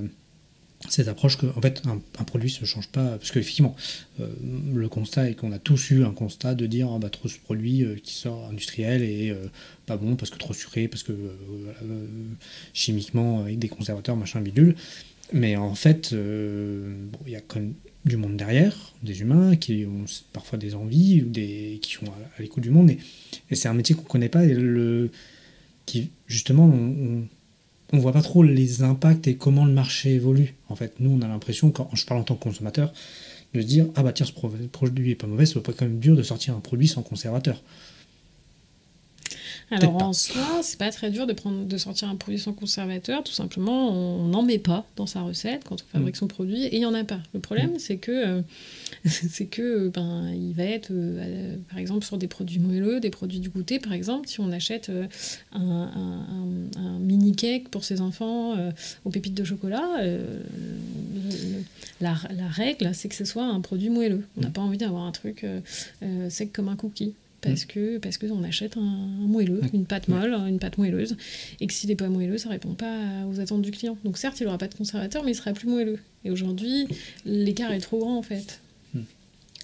cette approche que en fait un produit se change pas, parce qu'effectivement le constat est qu'on a tous eu un constat de dire trop ce produit qui sort industriel et pas bon parce que trop sucré, parce que chimiquement avec des conservateurs machin bidule, mais en fait il y a quand même du monde derrière, des humains qui ont parfois des envies ou qui sont à l'écoute du monde, et c'est un métier qu'on connaît pas, et qui justement on voit pas trop les impacts et comment le marché évolue. En fait, nous, on a l'impression, quand je parle en tant que consommateur, de se dire tiens, ce produit est pas mauvais, ça doit pas être quand même dur de sortir un produit sans conservateur. Alors en soi, c'est pas très dur de sortir un produit sans conservateur. Tout simplement, on n'en met pas dans sa recette quand on fabrique son produit, et il y en a pas. Le problème, c'est que il va être, par exemple, sur des produits moelleux, des produits du goûter, par exemple, si on achète un mini cake pour ses enfants aux pépites de chocolat, la règle, c'est que ce soit un produit moelleux. On n'a pas envie d'avoir un truc sec comme un cookie. Parce que on achète un moelleux, une pâte molle, une pâte moelleuse, et que s'il n'est pas moelleux, ça ne répond pas aux attentes du client. Donc certes, il n'aura pas de conservateur, mais il sera plus moelleux. Et aujourd'hui, l'écart est trop grand, en fait.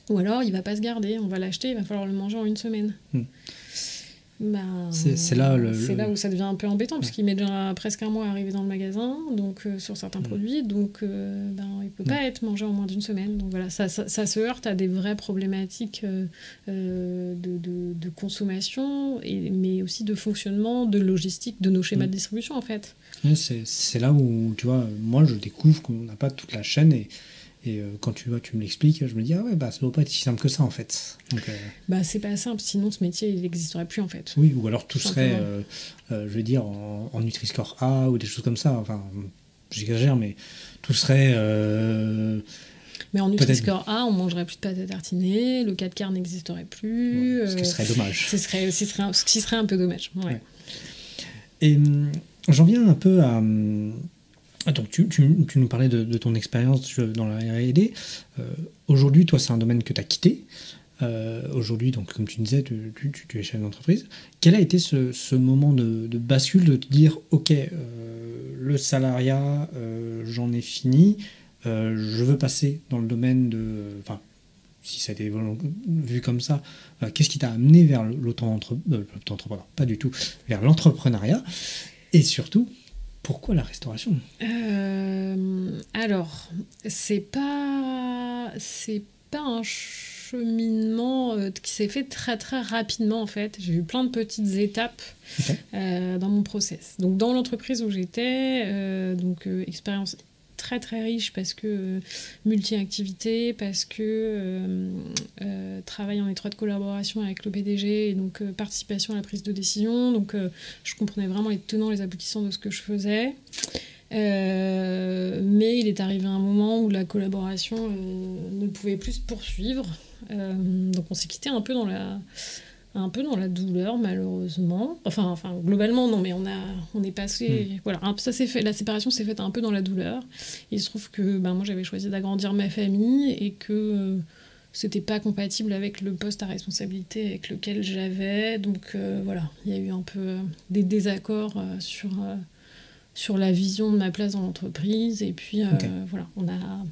Ou alors, il ne va pas se garder, on va l'acheter, il va falloir le manger en 1 semaine. C'est là où ça devient un peu embêtant, parce qu'il met déjà presque 1 mois à arriver dans le magasin, donc sur certains produits, donc il ne peut pas être mangé en moins d'1 semaine. Donc voilà, ça se heurte à des vraies problématiques de consommation, mais aussi de fonctionnement, de logistique, de nos schémas de distribution en fait. C'est là où, tu vois, moi je découvre qu'on n'a pas toute la chaîne, et quand tu me l'expliques, je me dis ça ne doit pas être si simple que ça en fait. Donc, c'est pas simple, sinon ce métier il n'existerait plus en fait. Oui, ou alors tout serait, je veux dire, en Nutri-Score A ou des choses comme ça. Enfin, j'exagère, mais tout serait. Mais en Nutri-Score A, on mangerait plus de pâte à tartiner, le 4 quarts n'existerait plus. Ce qui serait dommage. Ce qui serait un peu dommage. Ouais. Et j'en viens un peu à. Donc, tu nous parlais de ton expérience dans la R&D. Aujourd'hui, toi, c'est un domaine que tu as quitté. Aujourd'hui, donc, comme tu disais, tu es chef d'entreprise. Quel a été ce moment de bascule de te dire, OK, le salariat, j'en ai fini, je veux passer dans le domaine de... Enfin, si ça a été vu comme ça, qu'est-ce qui t'a amené vers l'auto-entrepreneur? Pas du tout, vers l'entrepreneuriat. Et surtout... Pourquoi la restauration ? Alors, c'est pas un cheminement qui s'est fait très très rapidement en fait. J'ai eu plein de petites étapes dans mon process. Donc dans l'entreprise où j'étais, expérience très très riche parce que multi-activité, parce que travail en étroite collaboration avec le PDG et donc participation à la prise de décision, donc je comprenais vraiment les tenants, les aboutissants de ce que je faisais, mais il est arrivé un moment où la collaboration ne pouvait plus se poursuivre, donc on s'est quitté un peu dans la douleur, malheureusement. Enfin, globalement, non, mais on est passé... Voilà, ça s'est fait, la séparation s'est faite un peu dans la douleur. Il se trouve que moi, j'avais choisi d'agrandir ma famille et que c'était pas compatible avec le poste à responsabilité avec lequel j'avais. Donc, voilà, il y a eu un peu des désaccords sur la vision de ma place dans l'entreprise. Et puis, voilà, on a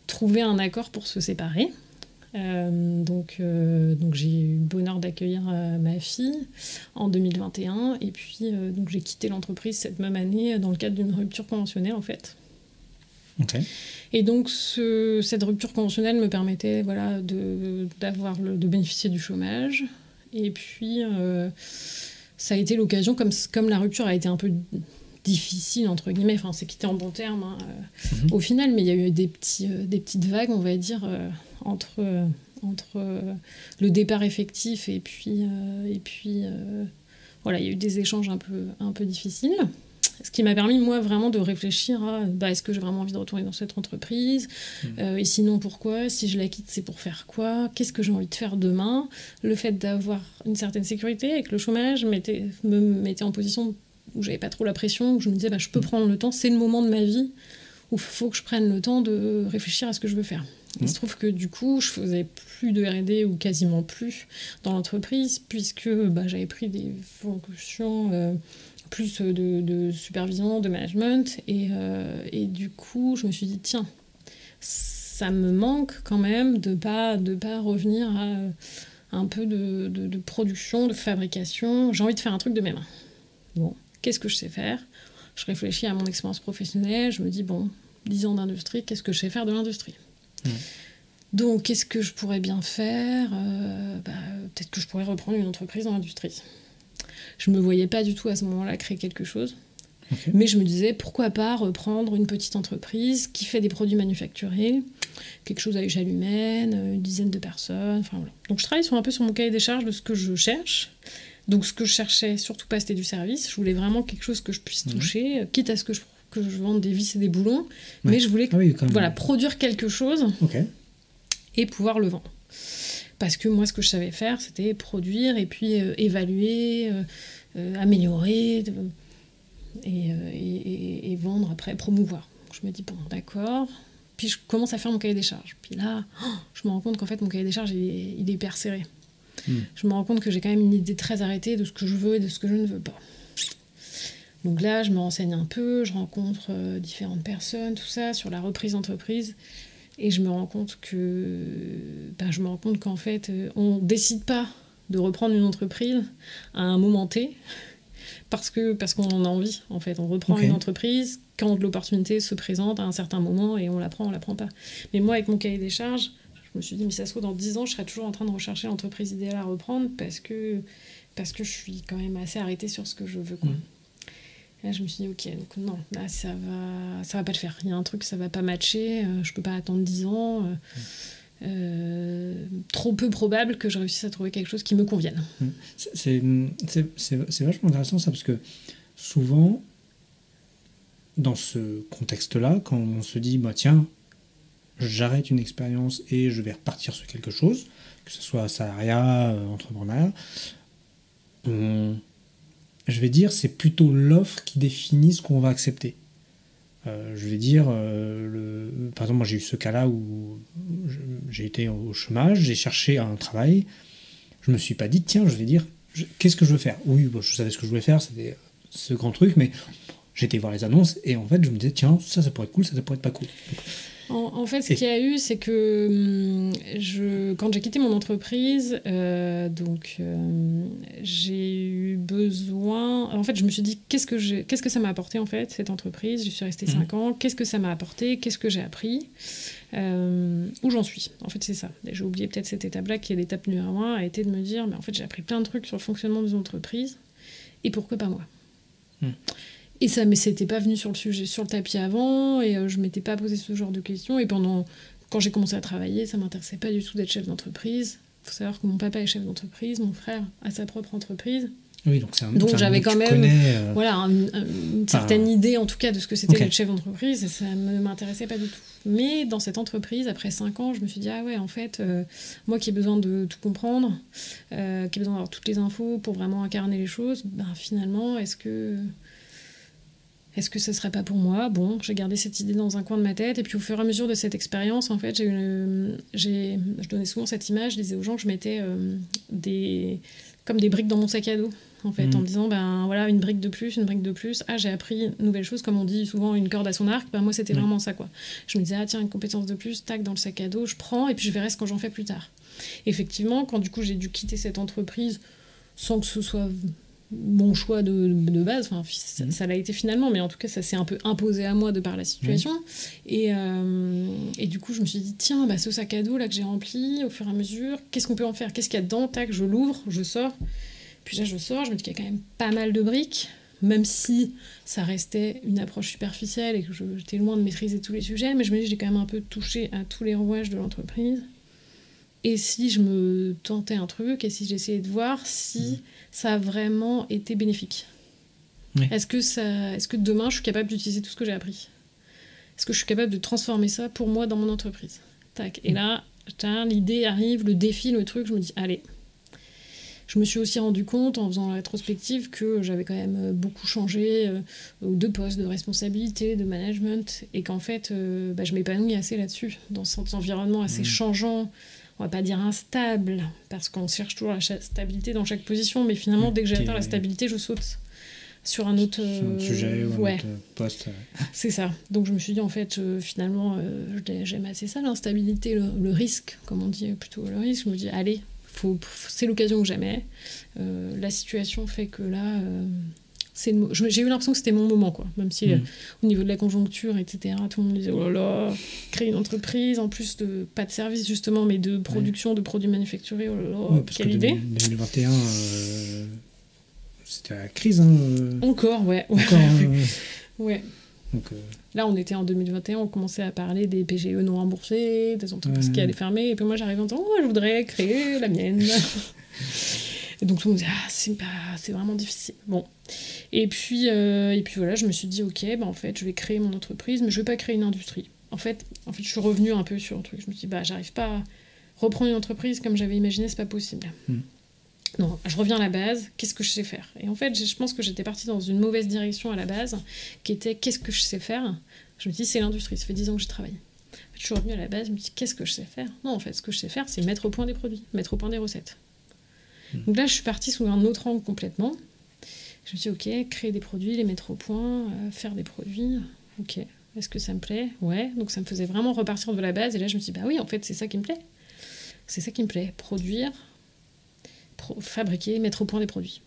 trouvé un accord pour se séparer. Donc j'ai eu le bonheur d'accueillir ma fille en 2021 et puis donc j'ai quitté l'entreprise cette même année dans le cadre d'une rupture conventionnelle en fait. Et donc cette rupture conventionnelle me permettait de bénéficier du chômage, et puis ça a été l'occasion, comme la rupture a été un peu difficile entre guillemets, enfin c'est quitté en bon terme au final, mais il y a eu des petites vagues, on va dire, entre le départ effectif et puis voilà, il y a eu des échanges un peu difficiles, ce qui m'a permis moi vraiment de réfléchir à est-ce que j'ai vraiment envie de retourner dans cette entreprise, et sinon pourquoi, si je la quitte c'est pour faire quoi, qu'est-ce que j'ai envie de faire demain. Le fait d'avoir une certaine sécurité avec le chômage me mettait en position où j'avais pas trop la pression, où je me disais je peux prendre le temps, c'est le moment de ma vie où il faut que je prenne le temps de réfléchir à ce que je veux faire. Il se trouve que du coup, je faisais plus de R&D ou quasiment plus dans l'entreprise, puisque j'avais pris des fonctions plus de supervision, de management, et du coup, je me suis dit, tiens, ça me manque quand même de pas revenir à un peu de production, de fabrication. J'ai envie de faire un truc de mes mains. Bon, qu'est-ce que je sais faire ? Je réfléchis à mon expérience professionnelle, je me dis, 10 ans d'industrie, qu'est-ce que je sais faire de l'industrie ? Donc, qu'est-ce que je pourrais bien faire ? Peut-être que je pourrais reprendre une entreprise dans l'industrie. Je ne me voyais pas du tout à ce moment-là créer quelque chose. Okay. Mais je me disais, pourquoi pas reprendre une petite entreprise qui fait des produits manufacturés, quelque chose à échelle humaine, une dizaine de personnes, enfin voilà. Donc, je travaille un peu sur mon cahier des charges de ce que je cherche. Donc, ce que je cherchais, surtout pas, c'était du service. Je voulais vraiment quelque chose que je puisse toucher, quitte à ce que je vende des vis et des boulons. Ouais. Mais je voulais produire quelque chose et pouvoir le vendre. Parce que moi, ce que je savais faire, c'était produire et puis évaluer, améliorer et vendre après, promouvoir. Donc, je me dis, d'accord. Puis je commence à faire mon cahier des charges. Puis là, je me rends compte qu'en fait, mon cahier des charges, il est hyper serré. Je me rends compte que j'ai quand même une idée très arrêtée de ce que je veux et de ce que je ne veux pas. Donc là, je me renseigne un peu, je rencontre différentes personnes, tout ça, sur la reprise d'entreprise. Et je me rends compte qu'en fait, on ne décide pas de reprendre une entreprise à un moment T parce qu'on en a envie, en fait. On reprend une entreprise quand l'opportunité se présente à un certain moment et on la prend pas. Mais moi, avec mon cahier des charges, je me suis dit, mais ça se trouve, dans 10 ans, je serai toujours en train de rechercher l'entreprise idéale à reprendre parce que je suis quand même assez arrêtée sur ce que je veux, quoi. Et là, je me suis dit, ok, donc non, là, ça va pas le faire. Il y a un truc, ça va pas matcher, je peux pas attendre 10 ans. Trop peu probable que je réussisse à trouver quelque chose qui me convienne. C'est vachement intéressant, ça, parce que souvent, dans ce contexte-là, quand on se dit, tiens, j'arrête une expérience et je vais repartir sur quelque chose, que ce soit salariat, entrepreneuriat, je vais dire, c'est plutôt l'offre qui définit ce qu'on va accepter. Je vais dire, par exemple, moi j'ai eu ce cas-là où j'ai été au chômage, j'ai cherché un travail, je me suis pas dit, tiens, je vais dire, qu'est-ce que je veux faire ? Oui, je savais ce que je voulais faire, c'était ce grand truc, mais j'étais voir les annonces et en fait je me disais, tiens, ça pourrait être cool, ça pourrait être pas cool. En fait, ce qu'il y a eu, c'est que quand j'ai quitté mon entreprise, j'ai eu besoin... En fait, je me suis dit, qu'est-ce que ça m'a apporté, en fait, cette entreprise ? Je suis restée 5 ans. Qu'est-ce que ça m'a apporté ? Qu'est-ce que j'ai appris ? Où j'en suis ? En fait, c'est ça. Et j'ai oublié peut-être cette étape-là, qui est l'étape numéro 1, a été de me dire, mais en fait, j'ai appris plein de trucs sur le fonctionnement des entreprises. Et pourquoi pas moi ? Et ça ne s'était pas venu sur le tapis avant, et je ne m'étais pas posé ce genre de questions. Et quand j'ai commencé à travailler, ça ne m'intéressait pas du tout d'être chef d'entreprise. Il faut savoir que mon papa est chef d'entreprise, mon frère a sa propre entreprise. Oui, donc j'avais quand même une certaine idée, en tout cas, de ce que c'était d'être chef d'entreprise, et ça ne m'intéressait pas du tout. Mais dans cette entreprise, après 5 ans, je me suis dit, ah ouais, en fait, moi qui ai besoin de tout comprendre, qui ai besoin d'avoir toutes les infos pour vraiment incarner les choses, finalement, est-ce que ce serait pas pour moi ? Bon, j'ai gardé cette idée dans un coin de ma tête, et puis au fur et à mesure de cette expérience, en fait, je donnais souvent cette image, je disais aux gens que je mettais comme des briques dans mon sac à dos, en fait, en me disant, voilà, une brique de plus, j'ai appris une nouvelle chose, comme on dit souvent, une corde à son arc, moi c'était vraiment ça, quoi. Je me disais, tiens, une compétence de plus, tac, dans le sac à dos, je prends, et puis je verrai ce que j'en fais plus tard. Effectivement, quand du coup j'ai dû quitter cette entreprise, sans que ce soit mon choix de base, ça l'a été finalement, mais en tout cas ça s'est un peu imposé à moi de par la situation, et du coup je me suis dit, tiens, ce sac à dos là que j'ai rempli au fur et à mesure, qu'est-ce qu'on peut en faire, qu'est-ce qu'il y a dedans, tac, je l'ouvre, je sors, puis là je sors, je me dis qu'il y a quand même pas mal de briques, même si ça restait une approche superficielle et que j'étais loin de maîtriser tous les sujets, mais je me dis que j'ai quand même un peu touché à tous les rouages de l'entreprise. Et si je me tentais un truc, et si j'essayais de voir si ça a vraiment été bénéfique. Est-ce que demain, je suis capable d'utiliser tout ce que j'ai appris ? Est-ce que je suis capable de transformer ça pour moi dans mon entreprise ? Tac. Et là, l'idée arrive, le défi, le truc, je me dis, allez, je me suis aussi rendu compte en faisant la rétrospective que j'avais quand même beaucoup changé de poste, de responsabilité, de management, et qu'en fait, je m'épanouis assez là-dessus, dans cet environnement assez changeant, on va pas dire instable, parce qu'on cherche toujours la stabilité dans chaque position, mais finalement, dès que j'ai atteint la stabilité, je saute sur un autre sujet ou un autre poste. C'est ça. Donc je me suis dit, en fait, finalement, j'aime assez ça, l'instabilité, le risque, comme on dit plutôt le risque. Je me dis, allez, c'est l'occasion que jamais. La situation fait que là, j'ai eu l'impression que c'était mon moment, quoi. Même si au niveau de la conjoncture, etc., tout le monde disait, oh là là, créer une entreprise, en plus de, pas de service justement, mais de production de produits manufacturés, oh là là, quelle idée. 2021... C'était la crise. Encore, ouais. Encore, ouais. Donc, là, on était en 2021, on commençait à parler des PGE non remboursés, des entreprises qui allaient fermer. Et puis moi, j'arrive en disant, je voudrais créer la mienne. Et donc, tout le monde me dit, c'est vraiment difficile. Bon. Et puis voilà, je me suis dit, ok, en fait, je vais créer mon entreprise, mais je ne vais pas créer une industrie. En fait, je suis revenue un peu sur un truc. Je me suis dit, j'arrive pas à reprendre une entreprise comme j'avais imaginé, c'est pas possible. Non, je reviens à la base, qu'est-ce que je sais faire? Et en fait, je pense que j'étais partie dans une mauvaise direction à la base, qui était qu'est-ce que je sais faire? Je me dis, c'est l'industrie, ça fait 10 ans que je travaille. En fait, je suis revenue à la base, je me dis, qu'est-ce que je sais faire? Non, en fait, ce que je sais faire, c'est mettre au point des produits, mettre au point des recettes. Donc là, je suis partie sous un autre angle complètement. Je me suis dit, ok, créer des produits, les mettre au point, faire des produits, ok. Est-ce que ça me plaît? Ouais, donc ça me faisait vraiment repartir de la base, et là, je me suis dit, oui, en fait, c'est ça qui me plaît. C'est ça qui me plaît, produire, fabriquer, mettre au point des produits.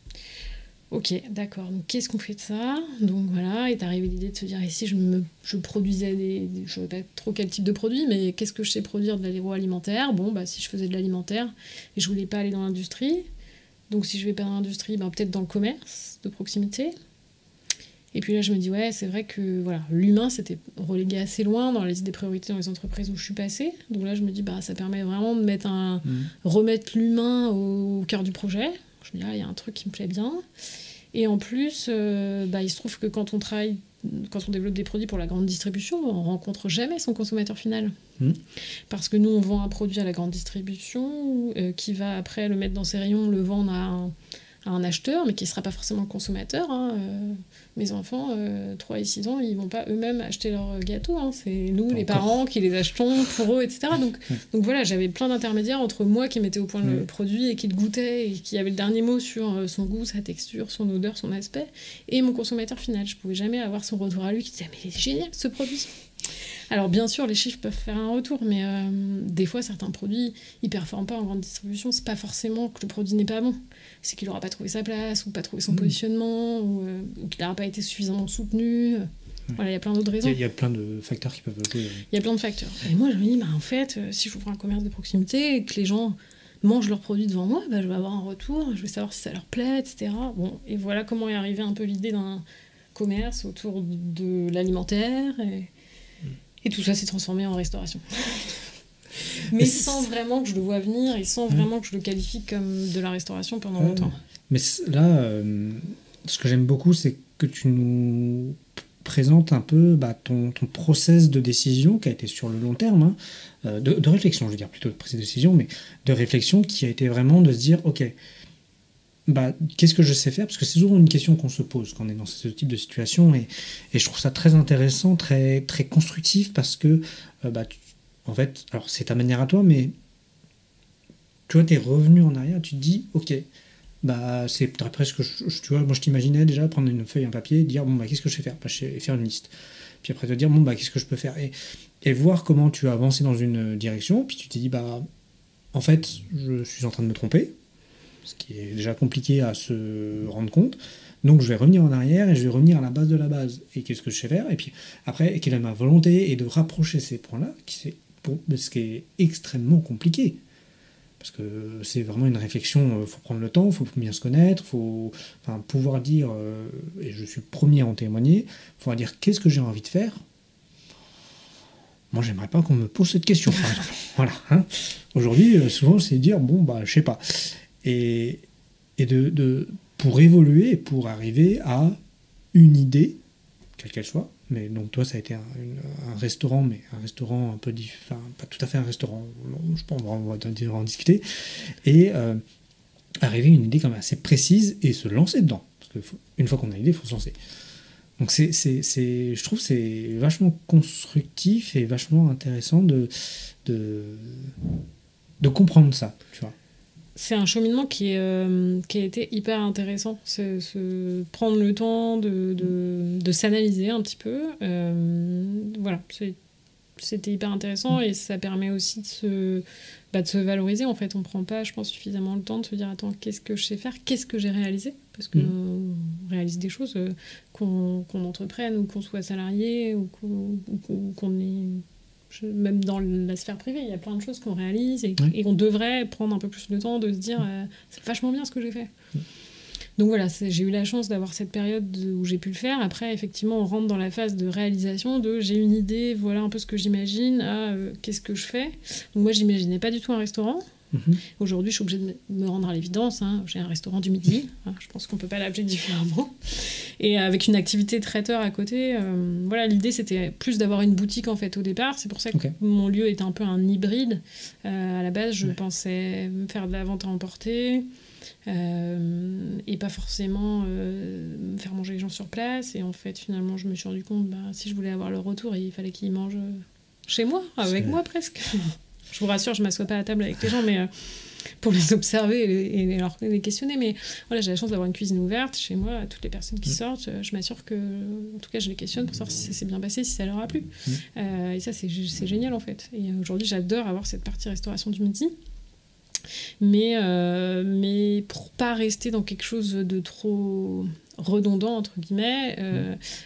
Ok, d'accord. Donc, qu'est-ce qu'on fait de ça? Donc, voilà, est arrivée l'idée de se dire, et si je produisais je ne sais pas trop quel type de produit, mais qu'est-ce que je sais produire de l'agroalimentaire? Bon, si je faisais de l'alimentaire, et je voulais pas aller dans l'industrie, donc si je vais pas dans l'industrie, peut-être dans le commerce de proximité. Et puis là, je me dis, ouais, c'est vrai que voilà, l'humain, c'était relégué assez loin dans les idées priorités dans les entreprises où je suis passée. Donc là, je me dis, ça permet vraiment de mettre remettre l'humain au cœur du projet. Je me dis, il y a un truc qui me plaît bien. Et en plus, il se trouve que quand on développe des produits pour la grande distribution, on rencontre jamais son consommateur final. Parce que nous, on vend un produit à la grande distribution qui va après le mettre dans ses rayons, le vendre à un acheteur, mais qui ne sera pas forcément le consommateur. Mes enfants, 3 et 6 ans, ils ne vont pas eux-mêmes acheter leur gâteau. C'est nous, les parents, qui les achetons pour eux, etc. Donc voilà, j'avais plein d'intermédiaires entre moi qui mettais au point le produit et qui le goûtait et qui avait le dernier mot sur son goût, sa texture, son odeur, son aspect, et mon consommateur final. Je ne pouvais jamais avoir son retour à lui qui disait « Mais il est génial ce produit !» Alors bien sûr, les chiffres peuvent faire un retour, mais des fois, certains produits, ils ne performent pas en grande distribution. C'est pas forcément que le produit n'est pas bon. C'est qu'il n'aura pas trouvé sa place, ou pas trouvé son positionnement, ou qu'il n'aura pas été suffisamment soutenu. Voilà, il y a plein d'autres raisons. Il y a plein de facteurs qui peuvent jouer. Il y a plein de facteurs. Et moi, je me dis, en fait, si j'ouvre un commerce de proximité et que les gens mangent leurs produits devant moi, je vais avoir un retour, je vais savoir si ça leur plaît, etc. Bon, et voilà comment est arrivée un peu l'idée d'un commerce autour de l'alimentaire. Et tout ça s'est transformé en restauration. Mais sans vraiment que je le vois venir et sans vraiment que je le qualifie comme de la restauration pendant longtemps. Mais là, ce que j'aime beaucoup, c'est que tu nous présentes un peu ton process de décision qui a été sur le long terme, de réflexion, je veux dire, plutôt de prise de décision, mais de réflexion qui a été vraiment de se dire, ok, qu'est-ce que je sais faire? Parce que c'est souvent une question qu'on se pose quand on est dans ce type de situation, et je trouve ça très intéressant, très, très constructif, parce que en fait, alors c'est ta manière à toi, mais tu vois, t'es revenu en arrière, tu te dis, ok, c'est presque, tu vois, moi je t'imaginais déjà prendre une feuille, un papier, et dire, qu'est-ce que je sais faire? Je vais faire une liste. Puis après te dire, qu'est-ce que je peux faire? Et voir comment tu as avancé dans une direction, puis tu t'es dit, en fait, je suis en train de me tromper, ce qui est déjà compliqué à ce rendre compte. Donc je vais revenir en arrière et je vais revenir à la base de la base. Et qu'est-ce que je sais faire? Et puis après, quelle est ma volonté? Et de rapprocher ces points-là, ce qui est extrêmement compliqué. Parce que c'est vraiment une réflexion, il faut prendre le temps, il faut bien se connaître, il faut pouvoir dire, et je suis le premier à en témoigner, pouvoir dire qu'est-ce que j'ai envie de faire. Moi, j'aimerais pas qu'on me pose cette question, par exemple. Voilà. Aujourd'hui, souvent, c'est dire, je sais pas. Et pour évoluer, pour arriver à une idée, quelle qu'elle soit, mais donc toi ça a été un restaurant, mais un restaurant un peu différent, pas tout à fait un restaurant, je pense on va en discuter, et arriver à une idée quand même assez précise et se lancer dedans. Parce qu'une fois qu'on a l'idée, il faut se lancer. Donc je trouve que c'est vachement constructif et vachement intéressant de comprendre ça, tu vois. C'est un cheminement qui a été hyper intéressant. Prendre le temps de s'analyser un petit peu. Voilà, c'était hyper intéressant et ça permet aussi de se valoriser. En fait, on prend pas, je pense, suffisamment le temps de se dire attends, qu'est-ce que je sais faire, qu'est-ce que j'ai réalisé, parce qu'on réalise des choses, qu'on entreprenne ou qu'on soit salarié ou qu'on est même dans la sphère privée, il y a plein de choses qu'on réalise et on devrait prendre un peu plus de temps de se dire c'est vachement bien ce que j'ai fait. Donc voilà, j'ai eu la chance d'avoir cette période où j'ai pu le faire. Après, effectivement, on rentre dans la phase de réalisation, j'ai une idée, voilà un peu ce que j'imagine, qu'est-ce que je fais. Donc moi, j'imaginais pas du tout un restaurant. Aujourd'hui, je suis obligée de me rendre à l'évidence. J'ai un restaurant du midi. Je pense qu'on peut pas l'appeler différemment. Et avec une activité traiteur à côté, voilà, l'idée, c'était plus d'avoir une boutique, en fait, au départ. C'est pour ça que mon lieu était un peu un hybride. À la base, je pensais faire de la vente à emporter. Et pas forcément faire manger les gens sur place. Et en fait, finalement, je me suis rendu compte, si je voulais avoir le retour, il fallait qu'ils mangent chez moi, avec moi presque. Je vous rassure, je ne m'assois pas à table avec les gens, mais pour les observer et les questionner. Mais voilà, j'ai la chance d'avoir une cuisine ouverte chez moi. Toutes les personnes qui sortent, je m'assure que, en tout cas, je les questionne pour savoir si ça s'est bien passé, si ça leur a plu. Et ça, c'est génial, en fait. Et aujourd'hui, j'adore avoir cette partie restauration du midi. Mais pour pas rester dans quelque chose de trop redondant entre guillemets,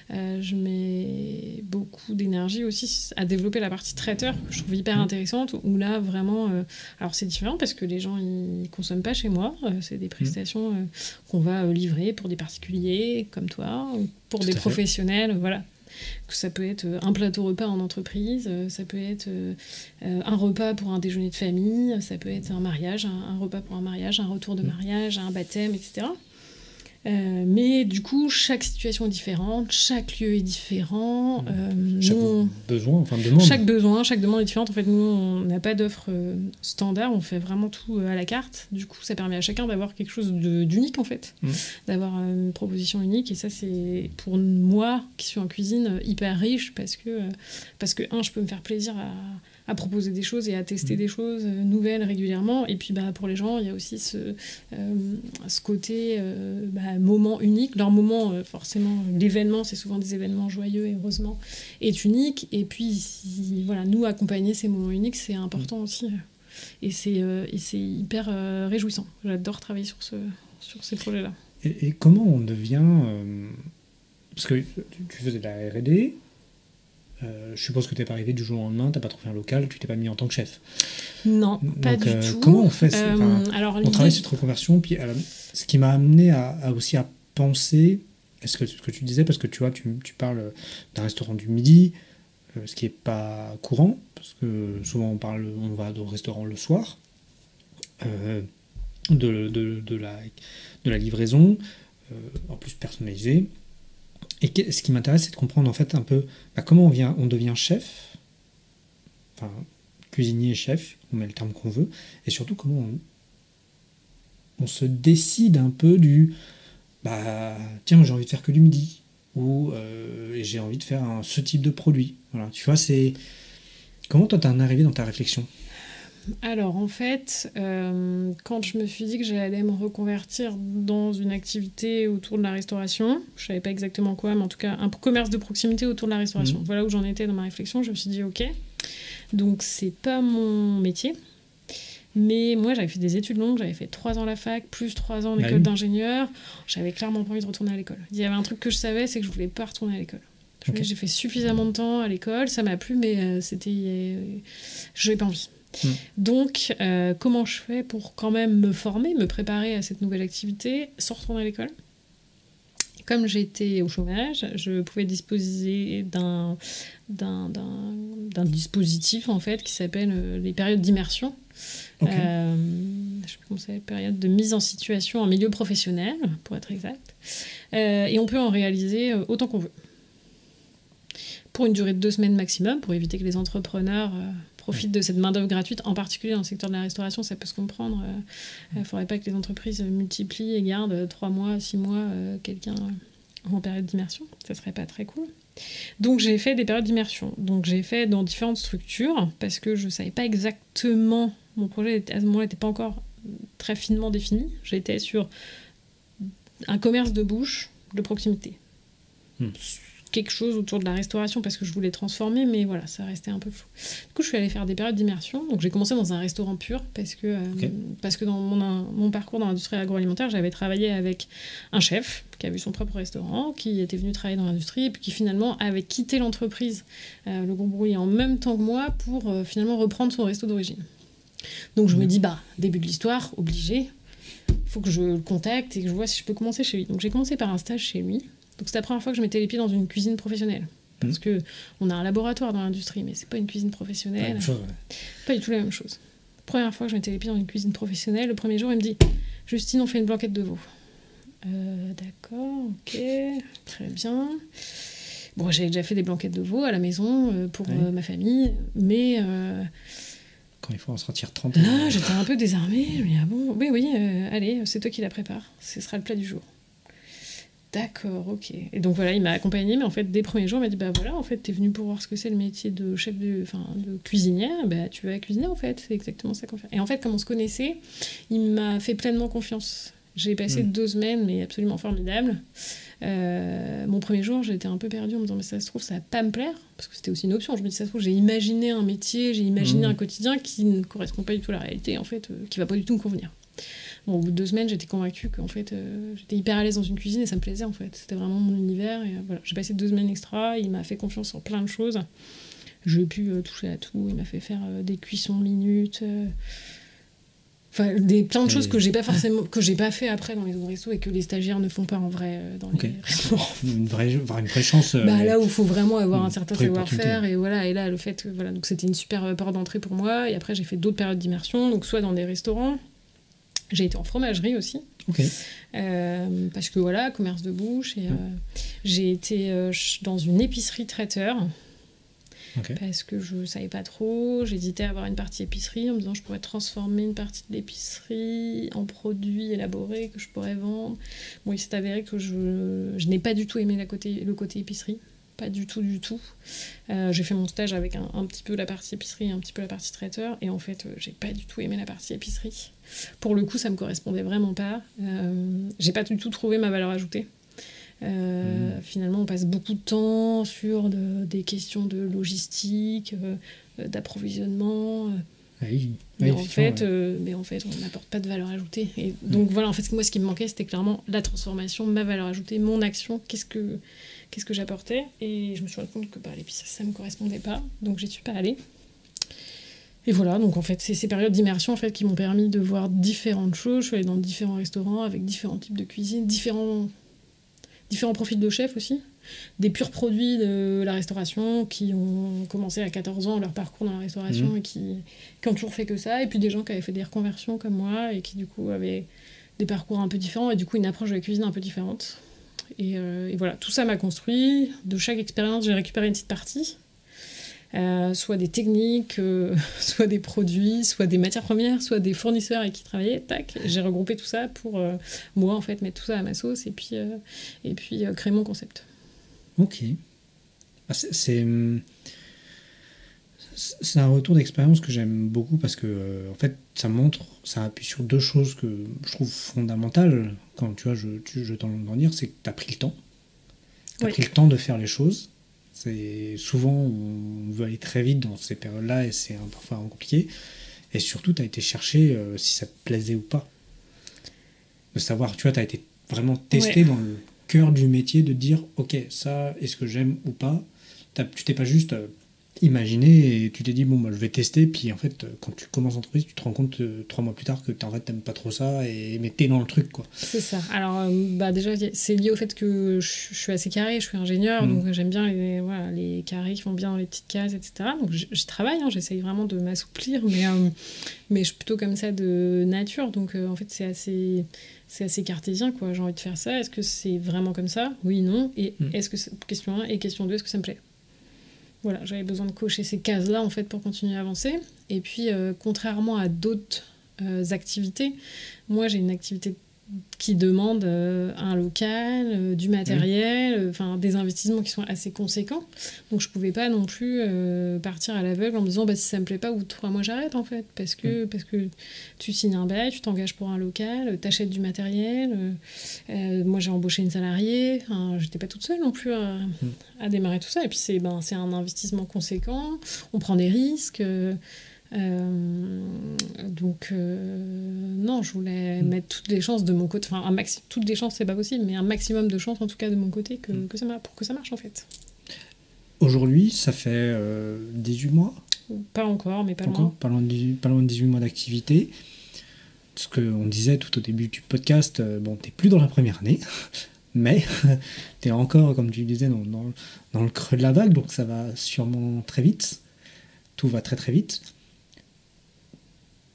je mets beaucoup d'énergie aussi à développer la partie traiteur que je trouve hyper intéressante, où là vraiment alors c'est différent parce que les gens ils consomment pas chez moi, c'est des prestations qu'on va livrer pour des particuliers comme toi, pour des professionnels, voilà. Que ça peut être un plateau repas en entreprise, ça peut être un repas pour un déjeuner de famille, ça peut être un mariage, un repas pour un mariage, un retour de mariage, un baptême, etc. Mais du coup, chaque situation est différente, chaque lieu est différent. Chaque demande est différente. En fait, nous, on n'a pas d'offre standard, on fait vraiment tout à la carte. Du coup, ça permet à chacun d'avoir quelque chose d'unique, en fait, d'avoir une proposition unique. Et ça, c'est pour moi, qui suis en cuisine, hyper riche, parce que je peux me faire plaisir à proposer des choses et à tester des choses nouvelles régulièrement. Et puis pour les gens, il y a aussi ce côté moment unique. Leur moment, forcément, l'événement, c'est souvent des événements joyeux et heureusement, est unique. Et puis, voilà, nous, accompagner ces moments uniques, c'est important aussi. Et c'est hyper réjouissant. J'adore travailler sur ces projets-là. Et comment on devient... parce que tu faisais de la R&D, je suppose que tu n'es pas arrivé du jour au lendemain, tu n'as pas trouvé un local, tu t'es pas mis en tant que chef. Non, pas du tout. Comment on fait on travaille cette reconversion, puis ce qui m'a amené aussi à penser, est-ce que ce que tu disais, parce que tu vois, tu parles d'un restaurant du midi, ce qui n'est pas courant, parce que souvent on va au restaurant le soir, de la livraison, en plus personnalisée. Et ce qui m'intéresse, c'est de comprendre en fait un peu comment on devient chef, enfin cuisinier, chef, on met le terme qu'on veut, et surtout comment on se décide un peu tiens, moi j'ai envie de faire que du midi, ou j'ai envie de faire ce type de produit. Voilà, tu vois, c'est... Comment toi t'en es arrivé dans ta réflexion ? Alors en fait, quand je me suis dit que j'allais me reconvertir dans une activité autour de la restauration, je savais pas exactement quoi, mais en tout cas un commerce de proximité autour de la restauration. Voilà où j'en étais dans ma réflexion. Je me suis dit ok, donc c'est pas mon métier, mais moi j'avais fait des études longues, j'avais fait 3 ans à la fac, plus 3 ans en école d'ingénieur. J'avais clairement pas envie de retourner à l'école. Il y avait un truc que je savais, c'est que je voulais pas retourner à l'école. J'ai fait suffisamment de temps à l'école, ça m'a plu, mais j'avais pas envie. Donc, comment je fais pour quand même me former, me préparer à cette nouvelle activité sans retourner à l'école ? Comme j'étais au chômage, je pouvais disposer d'un dispositif en fait qui s'appelle les périodes d'immersion. Je sais plus comment ça s'appelle, période de mise en situation en milieu professionnel, pour être exact. Et on peut en réaliser autant qu'on veut. pour une durée de 2 semaines maximum, pour éviter que les entrepreneurs profitent de cette main-d'œuvre gratuite, en particulier dans le secteur de la restauration, ça peut se comprendre. Il ne faudrait pas que les entreprises multiplient et gardent 3 mois, 6 mois quelqu'un en période d'immersion. Ça ne serait pas très cool. Donc j'ai fait des périodes d'immersion. Donc j'ai fait dans différentes structures, parce que je ne savais pas exactement, mon projet à ce moment-là n'était pas encore très finement défini. J'étais sur un commerce de bouche de proximité. Quelque chose autour de la restauration parce que je voulais transformer, mais voilà, ça restait un peu flou. Du coup, je suis allée faire des périodes d'immersion. Donc, j'ai commencé dans un restaurant pur parce que dans mon parcours dans l'industrie agroalimentaire, j'avais travaillé avec un chef qui a vu son propre restaurant, qui était venu travailler dans l'industrie et puis qui finalement avait quitté l'entreprise, le groupe Brouillet, en même temps que moi pour finalement reprendre son resto d'origine. Donc, je me dis, début de l'histoire, obligé, il faut que je le contacte et que je vois si je peux commencer chez lui. Donc, j'ai commencé par un stage chez lui. Donc c'était la première fois que je mettais les pieds dans une cuisine professionnelle. Parce qu'on a un laboratoire dans l'industrie, mais c'est pas une cuisine professionnelle. Pas du tout la même chose. Première fois que je mettais les pieds dans une cuisine professionnelle, le premier jour, il me dit « Justine, on fait une blanquette de veau. » D'accord, ok, très bien. Bon, j'ai déjà fait des blanquettes de veau à la maison pour ma famille, mais... Quand il faut en sortir 30. Là, j'étais un peu désarmée. Je me dis « Ah bon, oui, allez, c'est toi qui la prépare. Ce sera le plat du jour. » D'accord, ok. Et donc voilà, il m'a accompagnée, mais en fait, dès le premier jour, il m'a dit, voilà, en fait, t'es venu pour voir ce que c'est le métier de de cuisinière, tu vas cuisiner, en fait, c'est exactement ça qu'on fait. Et en fait, comme on se connaissait, il m'a fait pleinement confiance. J'ai passé 2 semaines, mais absolument formidables. Mon premier jour, j'étais un peu perdue en me disant, mais ça se trouve, ça va pas me plaire, parce que c'était aussi une option. Je me dis, ça se trouve, j'ai imaginé un métier, j'ai imaginé un quotidien qui ne correspond pas du tout à la réalité, en fait, qui va pas du tout me convenir. Bon, au bout de 2 semaines, j'étais convaincue qu'en fait, j'étais hyper à l'aise dans une cuisine et ça me plaisait en fait. C'était vraiment mon univers. Et voilà, j'ai passé 2 semaines extra. Il m'a fait confiance sur plein de choses. J'ai pu toucher à tout. Il m'a fait faire des cuissons minutes. Enfin, plein de choses que j'ai pas fait après dans les autres restos et que les stagiaires ne font pas en vrai dans les restaurants. Une vraie chance. Là où il faut vraiment avoir un certain savoir-faire. Et voilà, et là, le fait que voilà, donc c'était une super porte d'entrée pour moi. Et après, j'ai fait d'autres périodes d'immersion, donc soit dans des restaurants. J'ai été en fromagerie aussi, parce que voilà, commerce de bouche. Et, j'ai été dans une épicerie traiteur, parce que je ne savais pas trop. J'hésitais à avoir une partie épicerie en me disant je pourrais transformer une partie de l'épicerie en produits élaborés que je pourrais vendre. Bon, il s'est avéré que je n'ai pas du tout aimé le côté épicerie. Pas du tout. J'ai fait mon stage avec un petit peu la partie épicerie et un petit peu la partie traiteur. Et en fait, j'ai pas du tout aimé la partie épicerie. Pour le coup, ça me correspondait vraiment pas. J'ai pas du tout trouvé ma valeur ajoutée. Finalement, on passe beaucoup de temps sur des questions de logistique, d'approvisionnement. Mais en fait, on n'apporte pas de valeur ajoutée. Et donc voilà, en fait, moi, ce qui me manquait, c'était clairement la transformation, ma valeur ajoutée, mon action. Qu'est-ce que j'apportais, et je me suis rendu compte que l'épicerie ça me correspondait pas, donc j'y suis pas allée. Et voilà, donc en fait c'est ces périodes d'immersion en fait qui m'ont permis de voir différentes choses. Je suis allée dans différents restaurants avec différents types de cuisine, différents profils de chefs aussi, des purs produits de la restauration qui ont commencé à 14 ans leur parcours dans la restauration et qui ont toujours fait que ça, et puis des gens qui avaient fait des reconversions comme moi et qui du coup avaient des parcours un peu différents et du coup une approche de la cuisine un peu différente. Et voilà, tout ça m'a construit. De chaque expérience, j'ai récupéré une petite partie. Soit des techniques, soit des produits, soit des matières premières, soit des fournisseurs avec qui travailler. Tac, j'ai regroupé tout ça pour moi, en fait, mettre tout ça à ma sauce et puis créer mon concept. Ok. C'est un retour d'expérience que j'aime beaucoup parce que en fait ça appuie sur 2 choses que je trouve fondamentales quand tu vois je t'en dire, c'est que tu as pris le temps. Tu as pris le temps de faire les choses. C'est souvent on veut aller très vite dans ces périodes-là et c'est parfois compliqué. Et surtout tu as été chercher si ça te plaisait ou pas. De savoir, tu vois, tu as été vraiment testé dans le cœur du métier de dire ok, ça est-ce que j'aime ou pas. Tu t'es pas juste imaginé et tu t'es dit bon je vais tester, puis en fait quand tu commences l'entreprise tu te rends compte 3 mois plus tard que en fait t'aimes pas trop ça mais t'es dans le truc quoi. C'est ça. Alors déjà c'est lié au fait que je suis assez carré, je suis ingénieur donc j'aime bien les carrés qui vont bien dans les petites cases, etc. Donc j'y travaille, j'essaye vraiment de m'assouplir, mais je suis plutôt comme ça de nature, donc en fait c'est assez cartésien quoi. J'ai envie de faire ça, est-ce que c'est vraiment comme ça? Oui, non. Et est-ce que question 1 et question 2, est-ce que ça me plaît? voilà, j'avais besoin de cocher ces cases-là en fait pour continuer à avancer. Et puis, contrairement à d'autres activités, moi j'ai une activité qui demande un local, du matériel, des investissements qui sont assez conséquents. Donc je pouvais pas non plus partir à l'aveugle en me disant si ça me plaît pas, au bout de 3 mois j'arrête en fait. Parce que tu signes un bail, tu t'engages pour un local, t'achètes du matériel. Moi j'ai embauché une salariée, j'étais pas toute seule non plus à démarrer tout ça. Et puis c'est un investissement conséquent, on prend des risques. Non, je voulais mettre toutes les chances de mon côté, toutes les chances c'est pas possible, mais un maximum de chances en tout cas de mon côté pour que ça marche en fait. Aujourd'hui ça fait 18 mois? Pas encore, mais pas loin. Pas loin de 18 mois d'activité. Ce qu'on disait tout au début du podcast, t'es plus dans la première année, mais t'es encore, comme tu disais, dans le creux de la vague, donc ça va sûrement très vite, tout va très très vite.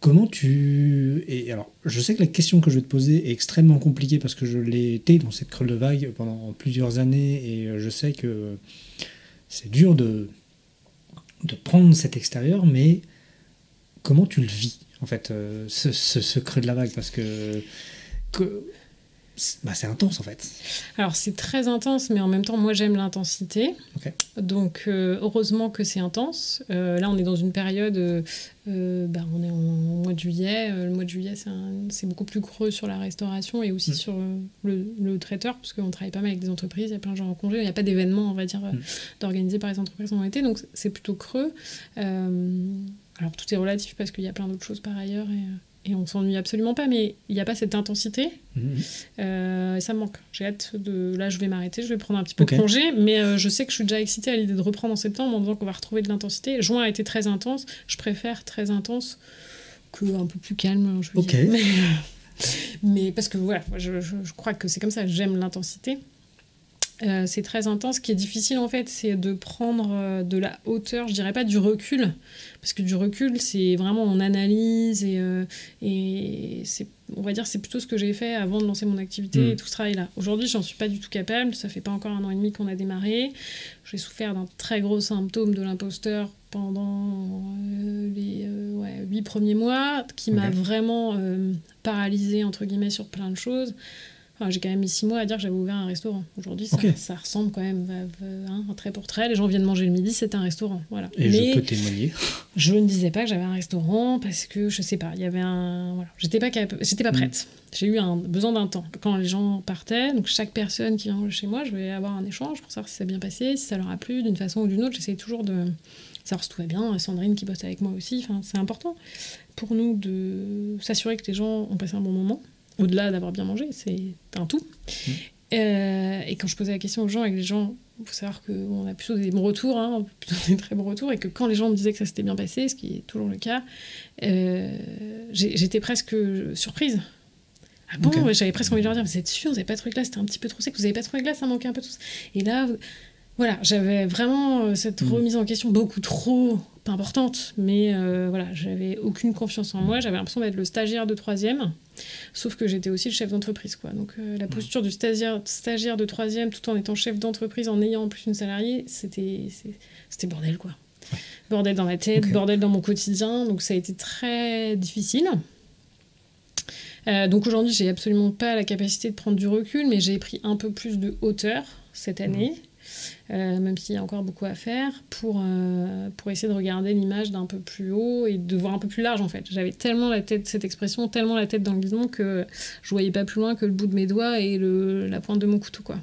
Comment et alors, je sais que la question que je vais te poser est extrêmement compliquée parce que je l'ai été dans cette creux de vague pendant plusieurs années et je sais que c'est dur de prendre cet extérieur, mais comment tu le vis, en fait, ce creux de la vague? Parce que c'est intense, en fait. Alors, c'est très intense, mais en même temps, moi, j'aime l'intensité. Okay. Donc, heureusement que c'est intense. Là, on est dans une période... on est en mois de juillet. Le mois de juillet, c'est beaucoup plus creux sur la restauration et aussi sur le traiteur, parce qu'on travaille pas mal avec des entreprises, il y a plein de gens en congé, il n'y a pas d'événements, on va dire, d'organiser par les entreprises pendant l'été, donc c'est plutôt creux. Alors, tout est relatif, parce qu'il y a plein d'autres choses par ailleurs, et on s'ennuie absolument pas, mais il n'y a pas cette intensité. Et ça me manque. J'ai hâte de... Là, je vais m'arrêter, je vais prendre un petit peu de congé, mais je sais que je suis déjà excitée à l'idée de reprendre en septembre en me disant qu'on va retrouver de l'intensité. Juin a été très intense. Je préfère très intense qu'un peu plus calme. Mais parce que voilà, je crois que c'est comme ça. J'aime l'intensité. C'est très intense. Ce qui est difficile, en fait, c'est de prendre de la hauteur, je dirais pas du recul, parce que du recul, c'est vraiment on analyse et c'est, on va dire, c'est plutôt ce que j'ai fait avant de lancer mon activité et tout ce travail-là. Aujourd'hui, j'en suis pas du tout capable. Ça fait pas encore 1 an et demi qu'on a démarré. J'ai souffert d'un très gros symptôme de l'imposteur pendant les 8 premiers mois, qui m'a vraiment paralysée, entre guillemets, sur plein de choses. J'ai quand même mis 6 mois à dire que j'avais ouvert un restaurant. Aujourd'hui, ça ressemble quand même un trait pour trait. Les gens viennent manger le midi, c'est un restaurant. Voilà. Et mais je peux témoigner. Je ne disais pas que j'avais un restaurant parce que, je sais pas, il y avait j'étais pas prête. J'ai eu besoin d'un temps. Quand les gens partaient, donc chaque personne qui vient chez moi, je vais avoir un échange pour savoir si ça a bien passé, si ça leur a plu d'une façon ou d'une autre. J'essaie toujours de savoir si tout va bien. Sandrine qui bosse avec moi aussi. C'est important pour nous de s'assurer que les gens ont passé un bon moment. Au-delà d'avoir bien mangé, c'est un tout. Et quand je posais la question aux gens, et que les gens, il faut savoir qu'on a plutôt des bons retours, plutôt des très bons retours, et que quand les gens me disaient que ça s'était bien passé, ce qui est toujours le cas, j'étais presque surprise. Ah bon, j'avais presque envie de leur dire, vous êtes sûrs, vous n'avez pas trouvé que là, c'était un petit peu trop sec, vous n'avez pas trouvé que là, ça manquait un peu de tout ça. Et là, voilà, j'avais vraiment cette remise en question beaucoup trop pas importante, mais j'avais aucune confiance en moi, j'avais l'impression d'être le stagiaire de 3e, sauf que j'étais aussi le chef d'entreprise, quoi. Donc la posture du stagiaire de 3e, tout en étant chef d'entreprise, en ayant en plus une salariée, c'était bordel, quoi. Ouais. Bordel dans la tête, bordel dans mon quotidien, donc ça a été très difficile. Donc aujourd'hui, j'ai absolument pas la capacité de prendre du recul, mais j'ai pris un peu plus de hauteur cette année. Même s'il y a encore beaucoup à faire, pour essayer de regarder l'image d'un peu plus haut et de voir un peu plus large, en fait. J'avais tellement la tête, cette expression, tellement la tête dans le guidon que je voyais pas plus loin que le bout de mes doigts et la pointe de mon couteau, quoi.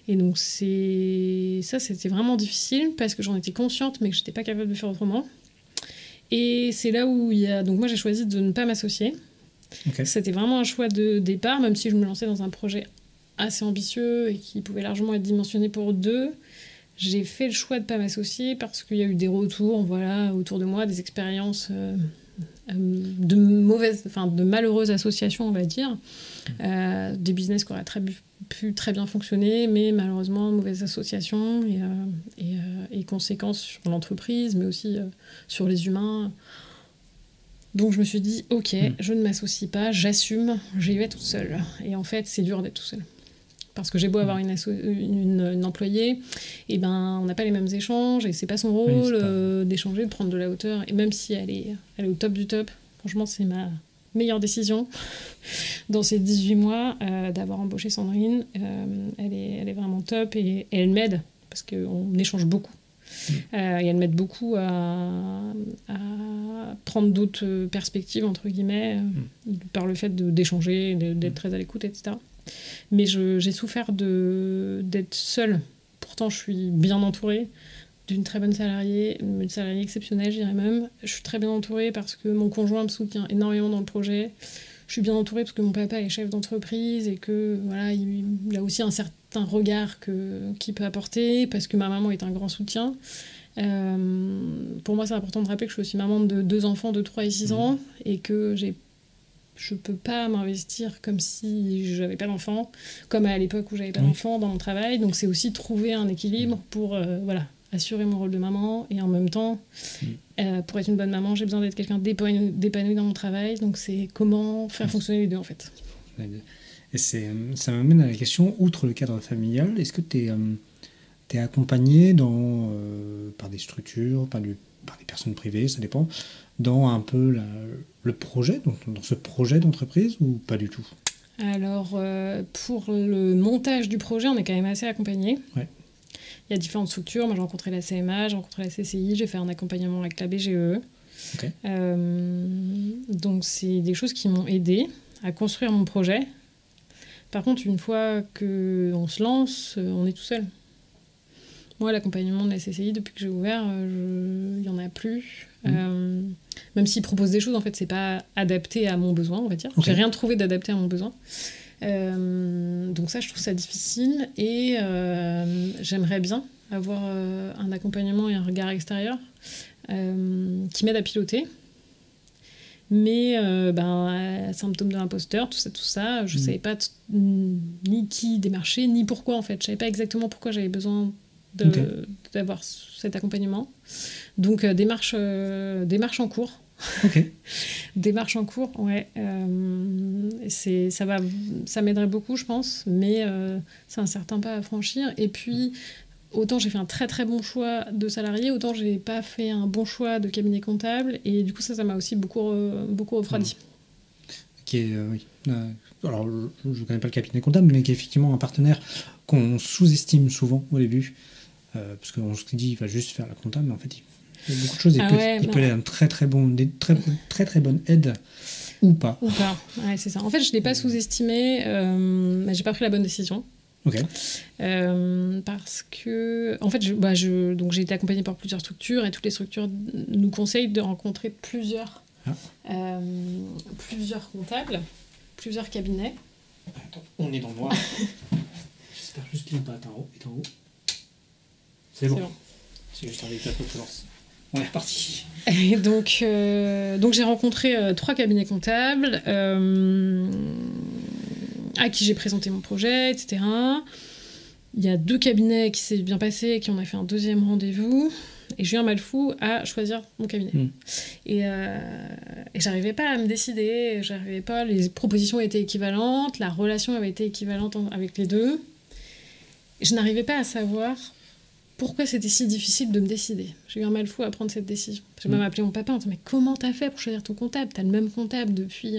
Et donc c'était vraiment difficile parce que j'en étais consciente mais que j'étais pas capable de faire autrement. Et c'est là où donc moi j'ai choisi de ne pas m'associer. C'était vraiment un choix de départ, même si je me lançais dans un projet assez ambitieux et qui pouvait largement être dimensionné pour 2. J'ai fait le choix de ne pas m'associer parce qu'il y a eu des retours autour de moi, des expériences de malheureuses associations, on va dire, des business qui auraient pu très bien fonctionner, mais malheureusement mauvaises associations et conséquences sur l'entreprise, mais aussi sur les humains. Donc je me suis dit, ok, je ne m'associe pas, j'assume, j'y vais toute seule. Et en fait, c'est dur d'être tout seul. parce que j'ai beau avoir une employée, et ben on n'a pas les mêmes échanges et c'est pas son rôle d'échanger, de prendre de la hauteur. Et même si elle est au top du top, franchement c'est ma meilleure décision dans ces 18 mois d'avoir embauché Sandrine. Elle est vraiment top et elle m'aide parce qu'on échange beaucoup. Et elle m'aide beaucoup à prendre d'autres perspectives, entre guillemets, par le fait d'échanger, d'être très à l'écoute, etc. Mais j'ai souffert d'être seule. Pourtant, je suis bien entourée d'une très bonne salariée, une salariée exceptionnelle, je dirais même. Je suis très bien entourée parce que mon conjoint me soutient énormément dans le projet. Je suis bien entourée parce que mon papa est chef d'entreprise et que voilà, il a aussi un certain regard qu'il peut apporter, parce que ma maman est un grand soutien. Pour moi, c'est important de rappeler que je suis aussi maman de 2 enfants de 3 et 6 ans et que je peux pas m'investir comme si j'avais pas d'enfant, comme à l'époque où j'avais pas d'enfant dans mon travail. Donc c'est aussi trouver un équilibre pour assurer mon rôle de maman et en même temps, pour être une bonne maman, j'ai besoin d'être quelqu'un d'épanoui dans mon travail. Donc c'est comment faire fonctionner les deux en fait. Et ça m'amène à la question, outre le cadre familial, est-ce que tu es accompagné par des structures, par des personnes privées, ça dépend, dans un peu le projet, dans ce projet d'entreprise ou pas du tout? Alors, pour le montage du projet, on est quand même assez accompagné. Ouais. Il y a différentes structures. Moi, j'ai rencontré la CMA, j'ai rencontré la CCI, j'ai fait un accompagnement avec la BGE. Okay. Donc, c'est des choses qui m'ont aidée à construire mon projet. Par contre, une fois qu'on se lance, on est tout seul. Moi, l'accompagnement de la CCI, depuis que j'ai ouvert, il n'y en a plus. Même s'ils proposent des choses, en fait, c'est pas adapté à mon besoin, on va dire. Okay. J'ai rien trouvé d'adapté à mon besoin. Donc ça, je trouve ça difficile. Et j'aimerais bien avoir un accompagnement et un regard extérieur qui m'aide à piloter. Mais symptômes de l'imposteur, tout ça, je savais pas ni qui démarcher, ni pourquoi, en fait. Je savais pas exactement pourquoi j'avais besoin d'avoir cet accompagnement. Donc, démarche en cours. Okay. Démarche en cours, ouais. Ça m'aiderait beaucoup, je pense, mais c'est un certain pas à franchir. Et puis, autant j'ai fait un très très bon choix de salarié, autant j'ai pas fait un bon choix de cabinet comptable. Et du coup, ça m'a aussi beaucoup refroidi. Oui. Alors, je ne connais pas le cabinet comptable, mais qui est effectivement un partenaire qu'on sous-estime souvent au début. Parce qu'on se dit, il va juste faire la comptable, mais en fait, il y a beaucoup de choses. Il peut aller très très bonne aide ou pas. Ou pas, ouais, c'est ça. En fait, je ne l'ai pas sous-estimé, mais je n'ai pas pris la bonne décision. Okay. Parce que, en fait, donc j'ai été accompagnée par plusieurs structures et toutes les structures nous conseillent de rencontrer plusieurs comptables, plusieurs cabinets. Attends, on est dans le noir. J'espère juste qu'il n'est pas est en haut. C'est bon. C'est juste un véhicule de lance. On est reparti. Et donc j'ai rencontré 3 cabinets comptables à qui j'ai présenté mon projet, etc. Il y a 2 cabinets qui s'est bien passé, qui en a fait un 2e rendez-vous. Et j'ai eu un mal fou à choisir mon cabinet. Et j'arrivais pas à me décider, les propositions étaient équivalentes, la relation avait été équivalente avec les 2. Et je n'arrivais pas à savoir pourquoi c'était si difficile de me décider. J'ai eu un mal fou à prendre cette décision. J'ai même appelé mon papa en disant « Mais comment t'as fait pour choisir ton comptable ? T'as le même comptable depuis,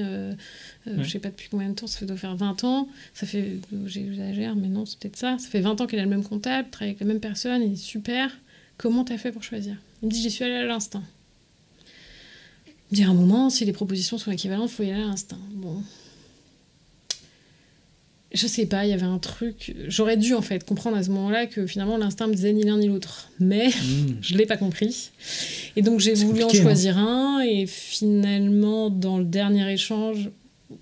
je sais pas depuis combien de temps, ça doit faire 20 ans. Ça fait, j'exagère, mais non, c'est peut-être ça. Ça fait 20 ans qu'il a le même comptable, travaille avec la même personne, il est super. Comment t'as fait pour choisir ?» Il me dit « J'y suis allée à l'instinct. » Il me dit « À un moment, si les propositions sont équivalentes, il faut y aller à l'instinct. » Bon. Je sais pas, il y avait un truc... J'aurais dû, en fait, comprendre à ce moment-là que, finalement, l'instinct me disait ni l'un ni l'autre. Mais je l'ai pas compris. Et donc, j'ai voulu en choisir un. Et finalement, dans le dernier échange,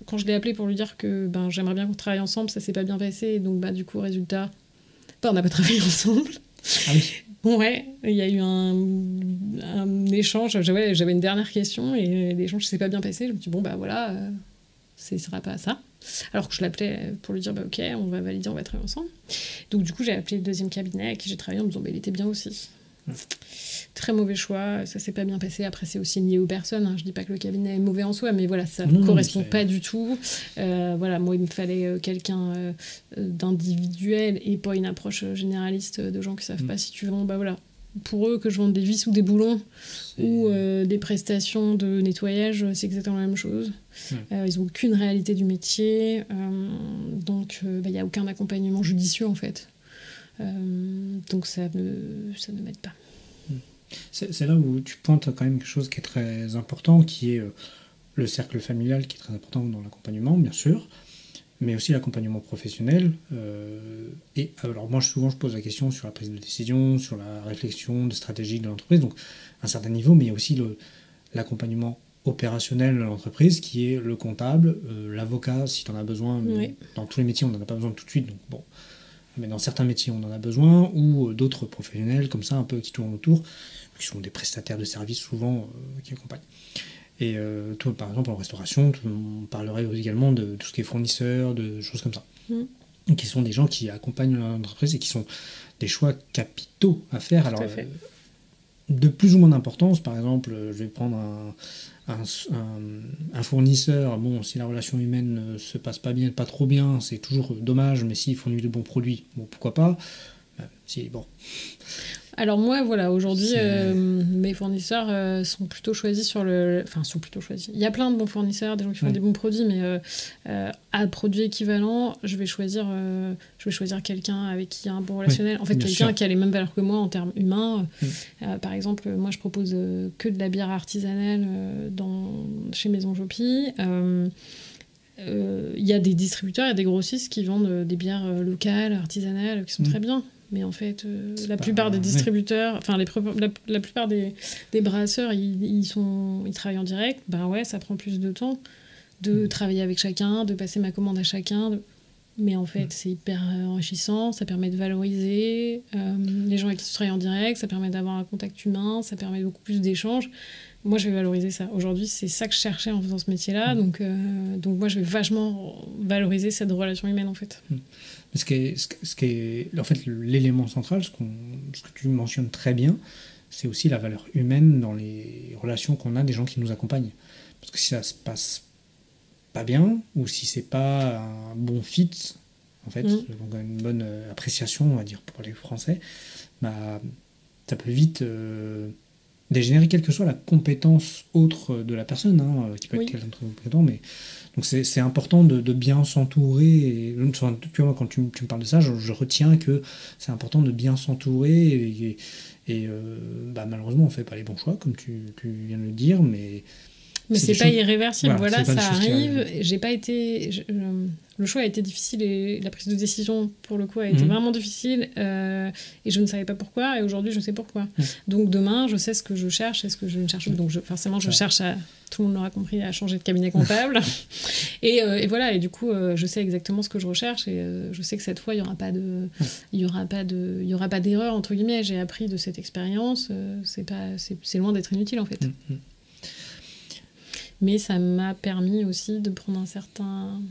quand je l'ai appelé pour lui dire que j'aimerais bien qu'on travaille ensemble, ça s'est pas bien passé. Et donc, du coup, résultat, on n'a pas travaillé ensemble. Ah oui. Ouais, il y a eu un échange. J'avais une dernière question et l'échange s'est pas bien passé. Je me suis dit, ce sera pas ça. Alors que je l'appelais pour lui dire ok, on va valider, on va travailler ensemble. Donc du coup j'ai appelé le 2e cabinet avec qui j'ai travaillé en me disant il était bien aussi. Très mauvais choix, ça s'est pas bien passé. Après, c'est aussi lié aux personnes. Hein. Je dis pas que le cabinet est mauvais en soi, mais voilà, ça ne correspond pas du tout. Voilà, moi, il me fallait quelqu'un d'individuel et pas une approche généraliste de gens qui savent pas si tu vends. Bah voilà, pour eux, que je vende des vis ou des boulons ou des prestations de nettoyage, c'est exactement la même chose. Ils n'ont aucune réalité du métier, donc il n'y a aucun accompagnement judicieux en fait. Donc ça ne m'aide pas. C'est là où tu pointes quand même quelque chose qui est très important, qui est le cercle familial, qui est très important dans l'accompagnement, bien sûr, mais aussi l'accompagnement professionnel. Et alors moi, souvent, je pose la question sur la prise de décision, sur la réflexion de stratégie de l'entreprise, donc à un certain niveau, mais il y a aussi l'accompagnement opérationnel de l'entreprise, qui est le comptable, l'avocat, si tu en as besoin. Dans tous les métiers, on n'en a pas besoin tout de suite, donc bon. Mais dans certains métiers, on en a besoin, ou d'autres professionnels, comme ça, un peu qui tournent autour, qui sont des prestataires de services, souvent, qui accompagnent. Et toi, par exemple, en restauration, on parlerait également de tout ce qui est fournisseur, de choses comme ça. Qui sont des gens qui accompagnent l'entreprise et qui sont des choix capitaux à faire. Alors, de plus ou moins d'importance, par exemple, je vais prendre un fournisseur. Bon, si la relation humaine ne se passe pas bien, pas trop bien, c'est toujours dommage, mais s'il fournit de bons produits, bon, pourquoi pas. Bon. Alors moi, voilà, aujourd'hui, mes fournisseurs sont plutôt choisis sur le... Enfin, sont plutôt choisis. Il y a plein de bons fournisseurs, des gens qui font des bons produits, mais à produit équivalent, je vais choisir quelqu'un avec qui il y a un bon relationnel. En fait, quelqu'un qui a les mêmes valeurs que moi en termes humains. Par exemple, moi, je propose que de la bière artisanale chez Maison Jopi. Il y a des distributeurs, il y a des grossistes qui vendent des bières locales, artisanales, qui sont très bien. Mais en fait, la plupart des distributeurs, enfin la plupart des brasseurs, ils travaillent en direct. Ben ouais, ça prend plus de temps de travailler avec chacun, de passer ma commande à chacun. Mais en fait, c'est hyper enrichissant, ça permet de valoriser les gens avec qui tu travailles en direct, ça permet d'avoir un contact humain, ça permet beaucoup plus d'échanges. Moi, je vais valoriser ça. Aujourd'hui, c'est ça que je cherchais en faisant ce métier-là. Donc moi, je vais vachement valoriser cette relation humaine, en fait. Ce qui est en fait l'élément central, ce que tu mentionnes très bien, c'est aussi la valeur humaine dans les relations qu'on a des gens qui nous accompagnent. Parce que si ça se passe pas bien, ou si c'est pas un bon fit, en fait, donc une bonne appréciation, on va dire, pour les Français, bah, ça peut vite dégénérer, quelle que soit la compétence autre de la personne, qui peut être quelqu'un de très compétent, mais donc c'est important de bien s'entourer. Tu vois, quand tu me parles de ça, je retiens que c'est important de bien s'entourer et malheureusement on fait pas les bons choix, comme tu viens de le dire, mais c'est pas irréversible. Voilà, ça arrive. J'ai pas été. Le choix a été difficile et la prise de décision, pour le coup, a été vraiment difficile. Et je ne savais pas pourquoi. Et aujourd'hui, je sais pourquoi. Donc demain, je sais ce que je cherche et ce que je ne cherche pas. Donc forcément, je cherche à. Tout le monde l'aura compris, à changer de cabinet comptable. et voilà. Et du coup, je sais exactement ce que je recherche. Et je sais que cette fois, il y aura pas d'erreur, entre guillemets. J'ai appris de cette expérience. C'est loin d'être inutile, en fait. Mais ça m'a permis aussi de prendre un certain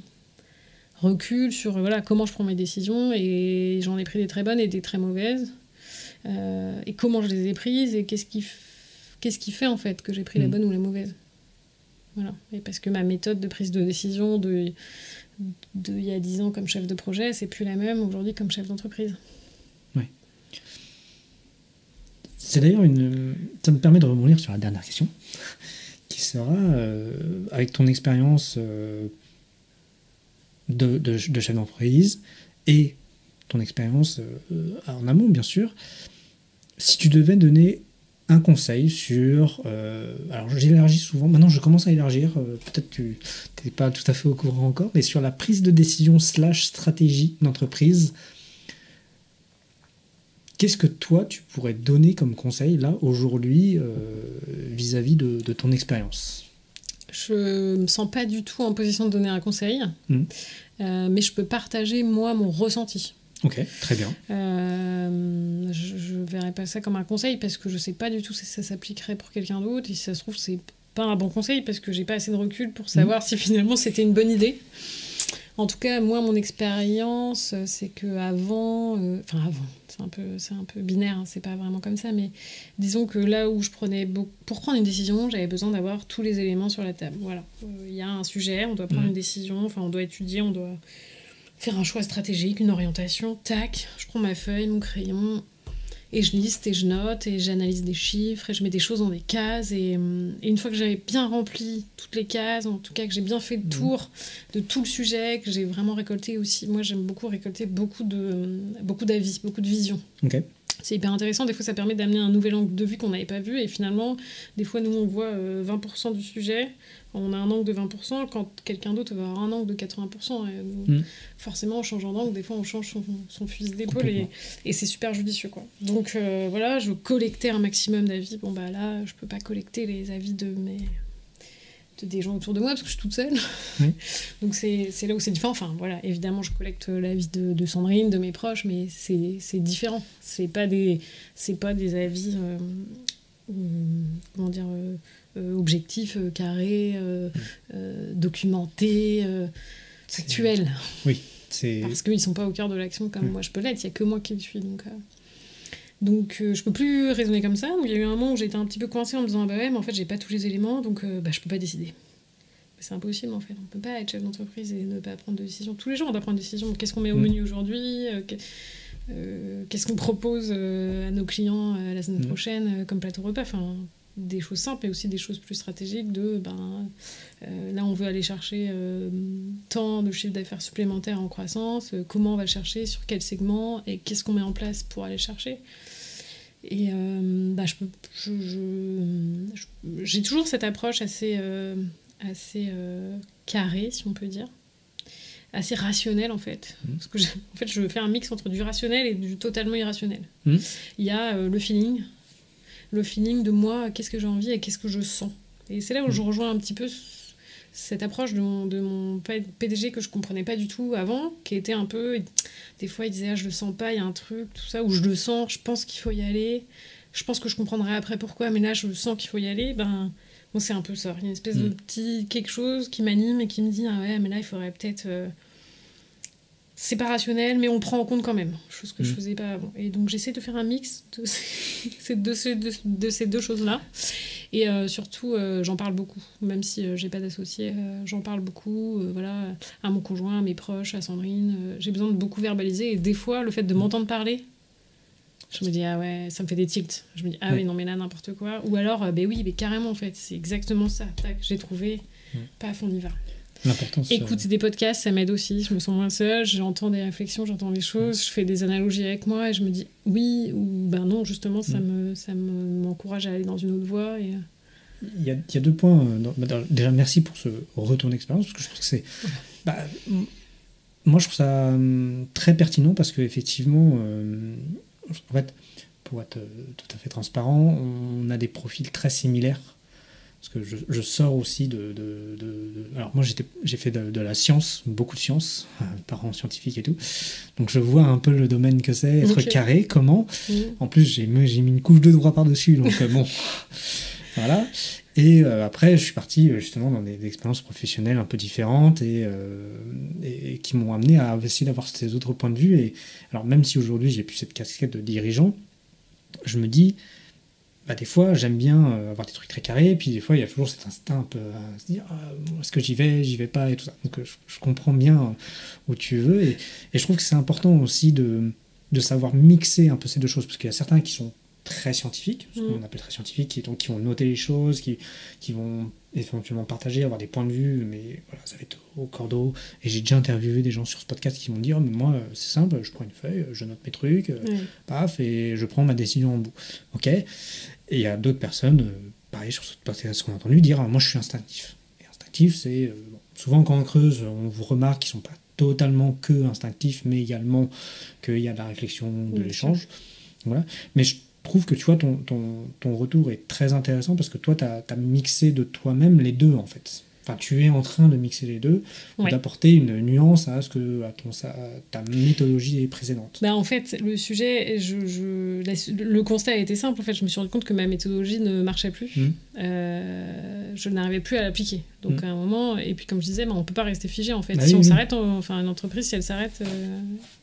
recul sur comment je prends mes décisions, et j'en ai pris des très bonnes et des très mauvaises, et comment je les ai prises, et qu'est-ce qui fait en fait que j'ai pris la bonne ou la mauvaise. Voilà. Et parce que ma méthode de prise de décision de il y a 10 ans comme chef de projet, c'est plus la même aujourd'hui comme chef d'entreprise. Oui. C'est d'ailleurs ça me permet de rebondir sur la dernière question, qui sera, avec ton expérience de chef d'entreprise et ton expérience en amont, bien sûr, si tu devais donner un conseil sur... alors, j'élargis souvent, maintenant je commence à élargir, peut-être tu n'es pas tout à fait au courant encore, mais sur la prise de décision / stratégie d'entreprise, qu'est-ce que toi, tu pourrais donner comme conseil, là, aujourd'hui, vis-à-vis de ton expérience ? Je me sens pas du tout en position de donner un conseil, mais je peux partager, moi, mon ressenti. Ok, très bien. Je verrais pas ça comme un conseil, parce que je sais pas du tout si ça s'appliquerait pour quelqu'un d'autre, et si ça se trouve, c'est pas un bon conseil, parce que j'ai pas assez de recul pour savoir si finalement c'était une bonne idée. En tout cas, moi, mon expérience, c'est que avant, c'est un peu binaire, hein, c'est pas vraiment comme ça, mais disons que là où je prenais pour prendre une décision, j'avais besoin d'avoir tous les éléments sur la table. Voilà, il y a un sujet, on doit prendre une décision, enfin, on doit étudier, on doit faire un choix stratégique, une orientation. Tac, je prends ma feuille, mon crayon. Et je liste et je note et j'analyse des chiffres et je mets des choses dans des cases. Et une fois que j'avais bien rempli toutes les cases, en tout cas que j'ai bien fait le tour de tout le sujet, que j'ai vraiment récolté aussi. Moi, j'aime beaucoup récolter beaucoup d'avis, beaucoup de visions. Ok. C'est hyper intéressant. Des fois, ça permet d'amener un nouvel angle de vue qu'on n'avait pas vu. Et finalement, des fois, nous, on voit 20% du sujet. On a un angle de 20%, quand quelqu'un d'autre va avoir un angle de 80%. Forcément, en changeant d'angle, des fois, on change son fusil d'épaule et c'est super judicieux, quoi. Donc, voilà, je collectais un maximum d'avis. Bon, bah là, je peux pas collecter les avis des gens autour de moi parce que je suis toute seule. Donc, c'est là où c'est différent. Enfin, voilà, évidemment, je collecte l'avis de Sandrine, de mes proches, mais c'est différent. C'est pas des avis... comment dire... objectif, carré, documenté, factuel. Oui, parce qu'ils sont pas au cœur de l'action comme moi je peux l'être, il y a que moi qui le suis. Donc je peux plus raisonner comme ça. Donc il y a eu un moment où j'étais un petit peu coincée en me disant bah ouais mais en fait j'ai pas tous les éléments donc je peux pas décider. C'est impossible en fait, on peut pas être chef d'entreprise et ne pas prendre de décision. Tous les jours on doit prendre des décisions. Qu'est-ce qu'on met au menu aujourd'hui, qu'est-ce qu'on propose à nos clients la semaine prochaine comme plateau repas, enfin des choses simples mais aussi des choses plus stratégiques là on veut aller chercher tant de chiffre d'affaires supplémentaires en croissance, comment on va le chercher, sur quel segment et qu'est-ce qu'on met en place pour aller chercher. Et j'ai toujours cette approche assez carrée si on peut dire, assez rationnelle en fait, parce que je fais un mix entre du rationnel et du totalement irrationnel. Il y a le feeling de moi, qu'est-ce que j'ai envie et qu'est-ce que je sens. Et c'est là où je rejoins un petit peu cette approche de mon PDG que je comprenais pas du tout avant, qui était un peu... Des fois, il disait « je le sens pas, il y a un truc, tout ça, ou je le sens, je pense qu'il faut y aller, je pense que je comprendrai après pourquoi, mais là, je sens qu'il faut y aller. » Bon, c'est un peu ça. Il y a une espèce de petit quelque chose qui m'anime et qui me dit « ah ouais, mais là, il faudrait peut-être... c'est pas rationnel, mais on le prend en compte quand même, chose que je faisais pas avant. » Et donc j'essaie de faire un mix de ces deux choses-là. Et surtout, j'en parle beaucoup, même si j'ai pas d'associé, j'en parle beaucoup, voilà, à mon conjoint, à mes proches, à Sandrine. J'ai besoin de beaucoup verbaliser. Et des fois, le fait de m'entendre parler, je me dis, ah ouais, ça me fait des tilts. Je me dis, ah oui, non, mais là, n'importe quoi. Ou alors, oui, mais carrément, en fait, c'est exactement ça. Tac, j'ai trouvé, paf, on y va. Écoute des podcasts, ça m'aide aussi, je me sens moins seule, j'entends des réfléchins, j'entends des choses, je fais des analogies avec moi et je me dis oui ou ben non, justement ça m'encourage à aller dans une autre voie. Et... Il y a deux points. Déjà merci pour ce retour d'expérience parce que je pense que c'est... moi je trouve ça très pertinent parce qu'effectivement, en fait, pour être tout à fait transparent, on a des profils très similaires. Parce que je sors aussi alors moi j'ai fait de la science, beaucoup de sciences, parents scientifiques et tout, donc je vois un peu le domaine que c'est, être carré, comment, en plus j'ai mis une couche de droit par-dessus, donc bon, voilà, et après je suis parti justement dans des expériences professionnelles un peu différentes et qui m'ont amené à essayer d'avoir ces autres points de vue, et alors même si aujourd'hui j'ai plus cette casquette de dirigeant, je me dis... des fois, j'aime bien avoir des trucs très carrés, puis des fois, il y a toujours cet instinct un peu à se dire est-ce que j'y vais pas, et tout ça. Donc, je comprends bien où tu veux, et je trouve que c'est important aussi de savoir mixer un peu ces deux choses, parce qu'il y a certains qui sont très scientifiques, ce qu'on appelle très scientifiques, qui vont noter les choses, qui vont éventuellement partager, avoir des points de vue, mais voilà, ça va être au cordeau. Et j'ai déjà interviewé des gens sur ce podcast qui m'ont dit mais moi, c'est simple, je prends une feuille, je note mes trucs, paf, et je prends ma décision en bout. Ok. Et il y a d'autres personnes, pareil, sur ce podcast qu'on a entendu, dire moi je suis instinctif. Et instinctif, c'est souvent quand on creuse, on vous remarque qu'ils ne sont pas totalement que instinctifs, mais également qu'il y a de la réflexion, de l'échange. Voilà. Mais je trouve que tu vois, ton retour est très intéressant parce que toi, tu as mixé de toi-même les deux en fait. Enfin, tu es en train de mixer les deux, d'apporter une nuance à ta méthodologie précédente. En fait, le sujet, le constat a été simple. En fait, je me suis rendu compte que ma méthodologie ne marchait plus. je n'arrivais plus à l'appliquer. Donc à un moment, et puis comme je disais, on peut pas rester figé en fait. Bah Si oui, on oui. s'arrête, une entreprise, si elle s'arrête,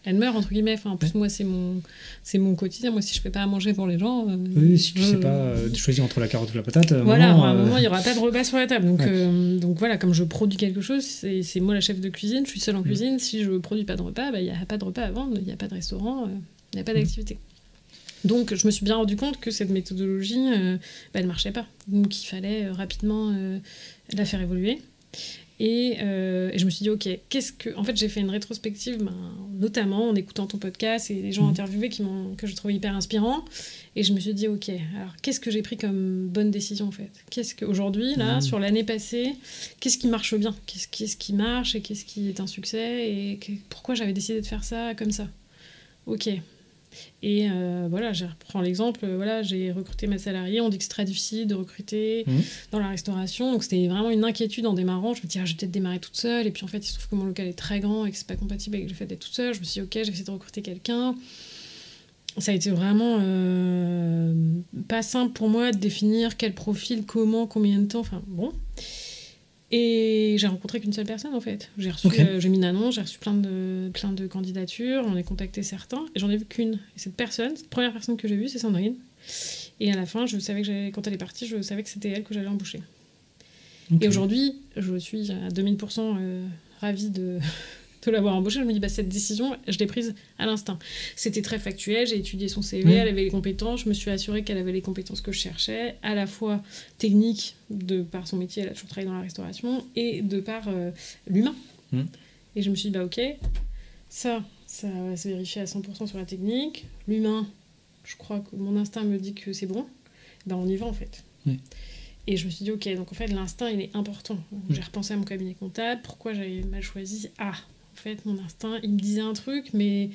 elle meurt entre guillemets. Enfin, en plus, moi, c'est mon quotidien. Moi, si je fais pas à manger pour les gens, Oui, si tu sais pas choisir entre la carotte ou la patate, à un voilà, moment, à un moment, il y aura pas de repas sur la table. Donc, Ouais. donc voilà, comme je produis quelque chose, c'est moi la chef de cuisine, je suis seule en cuisine. Si je produis pas de repas, il y a pas de repas à vendre, il y a pas de restaurant, il y a pas d'activité. Donc, je me suis bien rendu compte que cette méthodologie, elle marchait pas. Donc, il fallait rapidement la faire évoluer. Et je me suis dit, ok, En fait, j'ai fait une rétrospective, notamment en écoutant ton podcast et les gens interviewés que je trouvais hyper inspirants. Et je me suis dit, ok, alors qu'est-ce que j'ai pris comme bonne décision, en fait? Qu'est-ce qu'aujourd'hui, là, sur l'année passée, qu'est-ce qui marche bien? Qu'est-ce qui marche et qu'est-ce qui est un succès? Et pourquoi j'avais décidé de faire ça comme ça? Ok. Et voilà, je reprends l'exemple, j'ai recruté ma salariée, on dit que c'est très difficile de recruter dans la restauration, donc c'était vraiment une inquiétude en démarrant, je me dis je vais peut-être démarrer toute seule, et puis en fait il se trouve que mon local est très grand et que c'est pas compatible avec le fait d'être toute seule, je me suis dit ok, je vais essayer de recruter quelqu'un. Ça a été vraiment pas simple pour moi de définir quel profil, comment, combien de temps, enfin bon. Et j'ai rencontré qu'une seule personne en fait. J'ai mis une annonce, j'ai reçu plein de candidatures, j'en ai contacté certains et j'en ai vu qu'une. Et cette première personne que j'ai vue, c'est Sandrine. Et à la fin, je savais que quand elle est partie, je savais que c'était elle que j'allais embaucher. Okay. Et aujourd'hui, je suis à 2000% ravie de l'avoir embauchée. Je me dis, cette décision, je l'ai prise à l'instinct. C'était très factuel, j'ai étudié son CV, elle avait les compétences, je me suis assurée qu'elle avait les compétences que je cherchais, à la fois techniques, de par son métier, elle a toujours travaillé dans la restauration, et de par l'humain. Et je me suis dit, ok, ça va se vérifier à 100% sur la technique. L'humain, je crois que mon instinct me dit que c'est bon. On y va en fait. Et je me suis dit, ok, donc en fait, l'instinct, il est important. J'ai repensé à mon cabinet comptable, pourquoi j'avais mal choisi. En fait, mon instinct, il me disait un truc, mais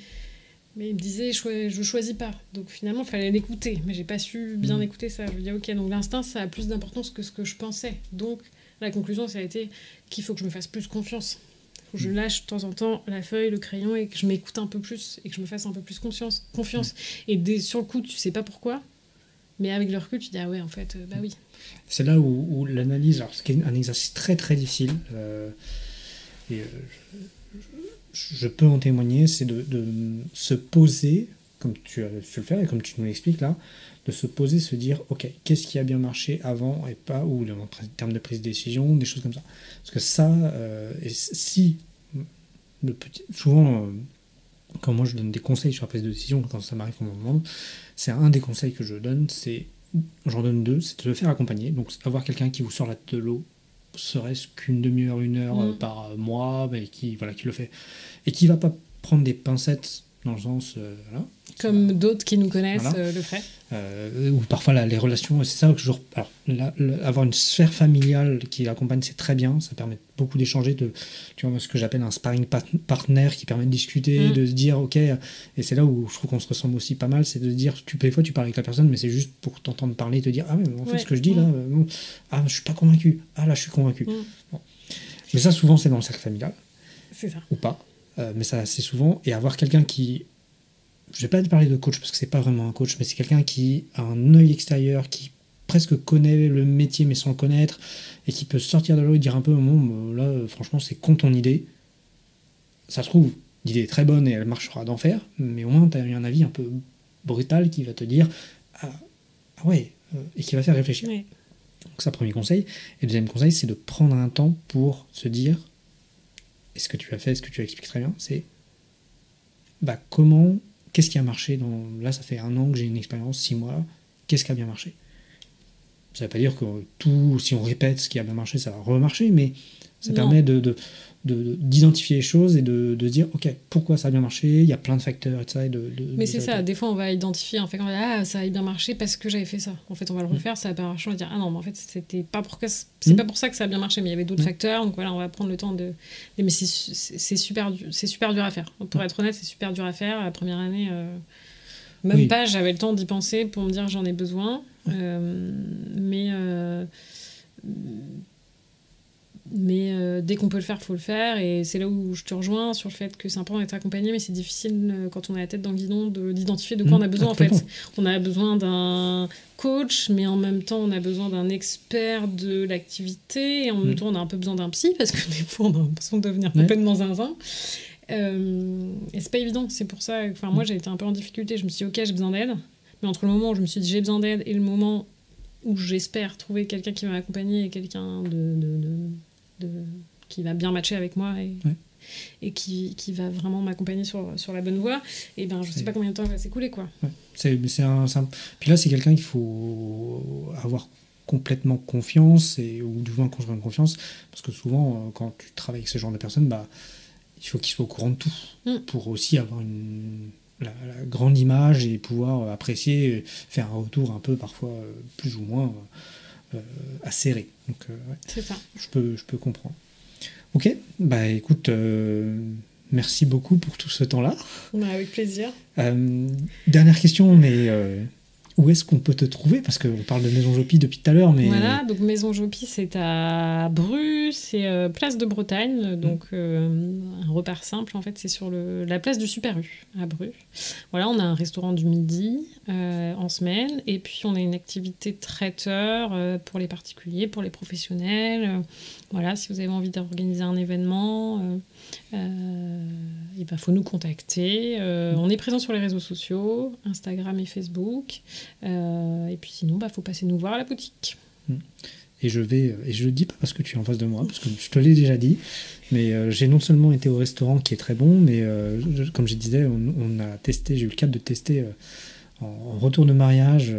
il me disait, je choisis pas. Donc finalement, il fallait l'écouter. Mais j'ai pas su bien écouter ça. Je me dis, ok, donc l'instinct, ça a plus d'importance que ce que je pensais. Donc la conclusion, ça a été qu'il faut que je me fasse plus confiance. Il faut que je lâche de temps en temps la feuille, le crayon, et que je m'écoute un peu plus, et que je me fasse un peu plus confiance. Et sur le coup, tu sais pas pourquoi, mais avec le recul, tu dis, ah ouais, en fait, oui. C'est là où l'analyse, alors ce qui est un exercice très très difficile, je peux en témoigner, c'est de se poser, comme tu as su le faire et comme tu nous l'expliques là, de se poser, se dire, ok, qu'est-ce qui a bien marché avant et pas, ou en termes de prise de décision, des choses comme ça. Parce que ça, souvent, quand moi je donne des conseils sur la prise de décision, quand ça m'arrive qu'on me demande, c'est un des conseils que je donne, j'en donne deux, c'est de le faire accompagner, donc avoir quelqu'un qui vous sort la tête de l'eau, serait-ce qu'une demi-heure, une heure par mois, mais qui le fait. Et qui va pas prendre des pincettes dans le sens... comme d'autres qui nous connaissent le feraient. Ou parfois les relations, c'est ça que avoir une sphère familiale qui l'accompagne, c'est très bien, ça permet beaucoup d'échanger, tu vois, ce que j'appelle un sparring partner qui permet de discuter, de se dire ok, et c'est là où je trouve qu'on se ressemble aussi pas mal, c'est de se dire, des fois tu parles avec la personne, mais c'est juste pour t'entendre parler et te dire ah ouais, en fait ce que je dis là, je suis pas convaincu, là je suis convaincu. Bon. Mais ça souvent c'est dans le cercle familial, c'est ça. Ou pas, mais ça c'est souvent, et avoir quelqu'un qui, je vais pas te parler de coach parce que c'est pas vraiment un coach, mais c'est quelqu'un qui a un œil extérieur, qui presque connaît le métier mais sans le connaître, et qui peut sortir de l'eau et dire un peu là franchement c'est con ton idée, ça se trouve l'idée est très bonne et elle marchera d'enfer, mais au moins tu as eu un avis un peu brutal qui va te dire et qui va faire réfléchir. Donc ça, premier conseil. Et le deuxième conseil, c'est de prendre un temps pour se dire, et ce que tu as fait, ce que tu as expliqué très bien, c'est qu'est-ce qui a marché là ça fait 1 an que j'ai une expérience, 6 mois, qu'est-ce qui a bien marché? Ça ne veut pas dire que si on répète ce qui a bien marché, ça va remarcher, mais ça permet d'identifier les choses et de se dire, ok, pourquoi ça a bien marché, il y a plein de facteurs et tout ça. Mais c'est ça, des fois on va identifier, en fait, ça a bien marché parce que j'avais fait ça. En fait, on va le refaire, ça a pas marché, on va dire, ah non, mais en fait, c'est pas pour ça que ça a bien marché, mais il y avait d'autres facteurs, donc voilà, on va prendre le temps de... Mais c'est super dur à faire. Pour être honnête, c'est super dur à faire. La première année, pas, j'avais le temps d'y penser pour me dire, j'en ai besoin. Mais dès qu'on peut le faire, il faut le faire. Et c'est là où je te rejoins sur le fait que c'est important d'être accompagné, mais c'est difficile quand on a la tête dans le guidon d'identifier de quoi on a besoin en fait. On a besoin d'un coach, mais en même temps, on a besoin d'un expert de l'activité. Et en même temps, on a un peu besoin d'un psy parce que des fois, on a l'impression de devenir complètement zinzin. Et c'est pas évident. C'est pour ça que moi, j'ai été un peu en difficulté. Je me suis dit, ok, j'ai besoin d'aide. Mais entre le moment où je me suis dit, j'ai besoin d'aide et le moment où j'espère trouver quelqu'un qui va m'accompagner et quelqu'un qui va bien matcher avec moi et qui va vraiment m'accompagner sur la bonne voie, et ben je sais pas combien de temps va s'écouler, quoi. C'est puis là, c'est quelqu'un qu'il faut avoir complètement confiance, ou du moins construire une confiance, parce que souvent, quand tu travailles avec ce genre de personnes, il faut qu'il soit au courant de tout, pour aussi avoir la grande image et pouvoir apprécier, faire un retour un peu parfois plus ou moins acéré. Donc c'est ça. Je peux comprendre. Ok, écoute, merci beaucoup pour tout ce temps-là. Avec plaisir. Dernière question, mais où est-ce qu'on peut te trouver? Parce qu'on parle de Maison Jopie depuis tout à l'heure. Mais... Voilà, donc Maison Jopie, c'est à Bru, c'est place de Bretagne, donc un repère simple, en fait, c'est sur la place du Super U, à Bru. Voilà, on a un restaurant du midi en semaine, et puis on a une activité traiteur pour les particuliers, pour les professionnels. Voilà, si vous avez envie d'organiser un événement, il faut nous contacter. On est présent sur les réseaux sociaux, Instagram et Facebook. Et puis sinon, faut passer nous voir à la boutique. Et je le dis pas parce que tu es en face de moi, parce que je te l'ai déjà dit, mais j'ai non seulement été au restaurant qui est très bon, mais comme je disais, on a testé, j'ai eu le cap de tester en retour de mariage,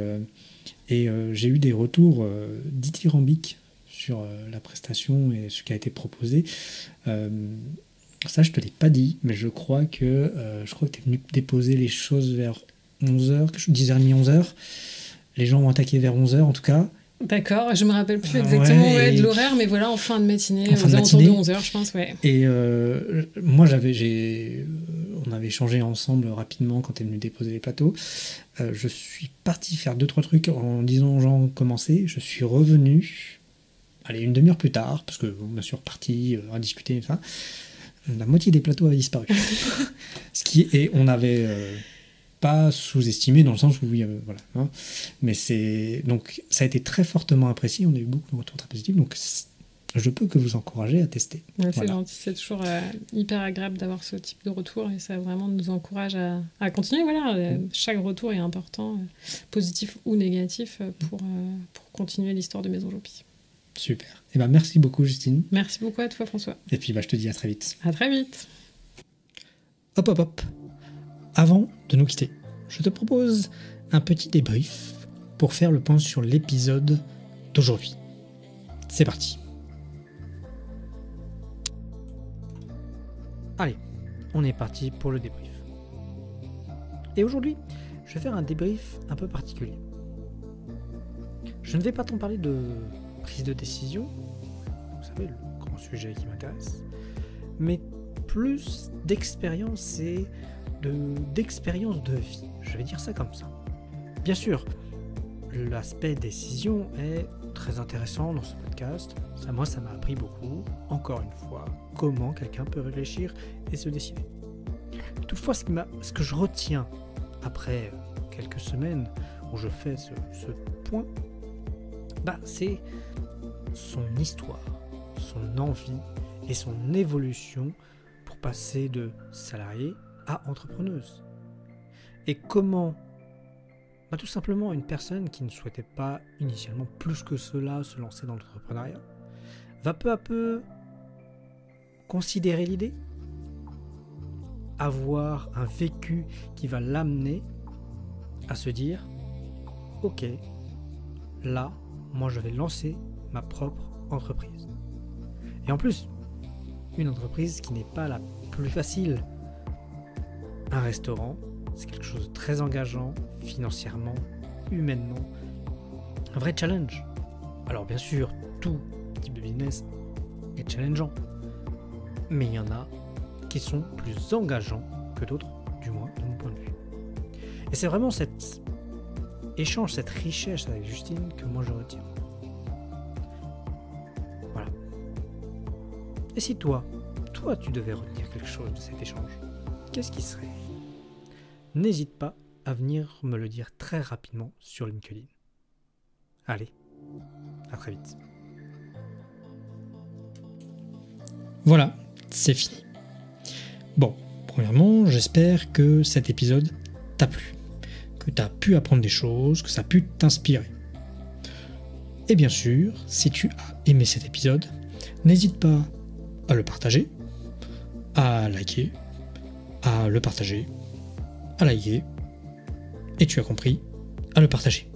et j'ai eu des retours dithyrambiques sur la prestation et ce qui a été proposé. Ça, je te l'ai pas dit, mais je crois que tu es venu déposer les choses vers 11h, 10h30, 11h. Les gens ont attaqué vers 11h en tout cas. D'accord, je me rappelle plus exactement de l'horaire, mais voilà, en fin de matinée, aux alentours de 11h, je pense, Et moi, on avait échangé ensemble rapidement quand tu es venu déposer les plateaux. Je suis parti faire 2-3 trucs en disant aux gens commencer. Je suis revenu, une demi-heure plus tard, parce qu'on m'a sûr parti à discuter et ça. La moitié des plateaux avaient disparu. Et on avait pas sous-estimé dans le sens où voilà. Hein. Mais donc ça a été très fortement apprécié. On a eu beaucoup de retours très positifs. Donc je peux que vous encourager à tester. C'est gentil. C'est toujours hyper agréable d'avoir ce type de retour et ça vraiment nous encourage à continuer. Voilà, chaque retour est important, positif ou négatif, pour continuer l'histoire de Maison Jopie. Super. Merci beaucoup, Justine. Merci beaucoup à toi, François. Et puis, je te dis à très vite. À très vite. Hop. Avant de nous quitter, je te propose un petit débrief pour faire le point sur l'épisode d'aujourd'hui. C'est parti. Allez, on est parti pour le débrief. Et aujourd'hui, je vais faire un débrief un peu particulier. Je ne vais pas t'en parler de prise de décision, vous savez, le grand sujet qui m'intéresse, mais plus d'expérience et d'expérience de vie, je vais dire ça comme ça. Bien sûr, l'aspect décision est très intéressant dans ce podcast, ça m'a appris beaucoup, encore une fois, comment quelqu'un peut réfléchir et se décider. Toutefois, ce que je retiens après quelques semaines où je fais ce point, c'est son histoire, son envie et son évolution pour passer de salariée à entrepreneuse. Et comment tout simplement une personne qui ne souhaitait pas initialement plus que cela se lancer dans l'entrepreneuriat va peu à peu considérer l'idée, avoir un vécu qui va l'amener à se dire ok, là moi je vais lancer ma propre entreprise. Et en plus, une entreprise qui n'est pas la plus facile. Un restaurant, c'est quelque chose de très engageant, financièrement, humainement. Un vrai challenge. Alors bien sûr, tout type de business est challengeant. Mais il y en a qui sont plus engageants que d'autres, du moins de mon point de vue. Et c'est vraiment cet échange, cette richesse avec Justine que moi je retiens. Voilà. Et si toi, tu devais retenir quelque chose de cet échange, qu'est-ce qui serait? N'hésite pas à venir me le dire très rapidement sur LinkedIn. Allez, à très vite. Voilà, c'est fini. Bon, premièrement, j'espère que cet épisode t'a plu, que t'as pu apprendre des choses, que ça a pu t'inspirer. Et bien sûr, si tu as aimé cet épisode, n'hésite pas à le partager, à liker, à le partager, à liker, et tu as compris, à le partager.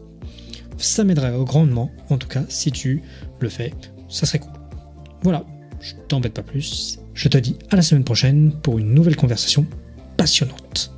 Ça m'aiderait grandement, en tout cas, si tu le fais, ça serait cool. Voilà, je t'embête pas plus, je te dis à la semaine prochaine pour une nouvelle conversation passionnante.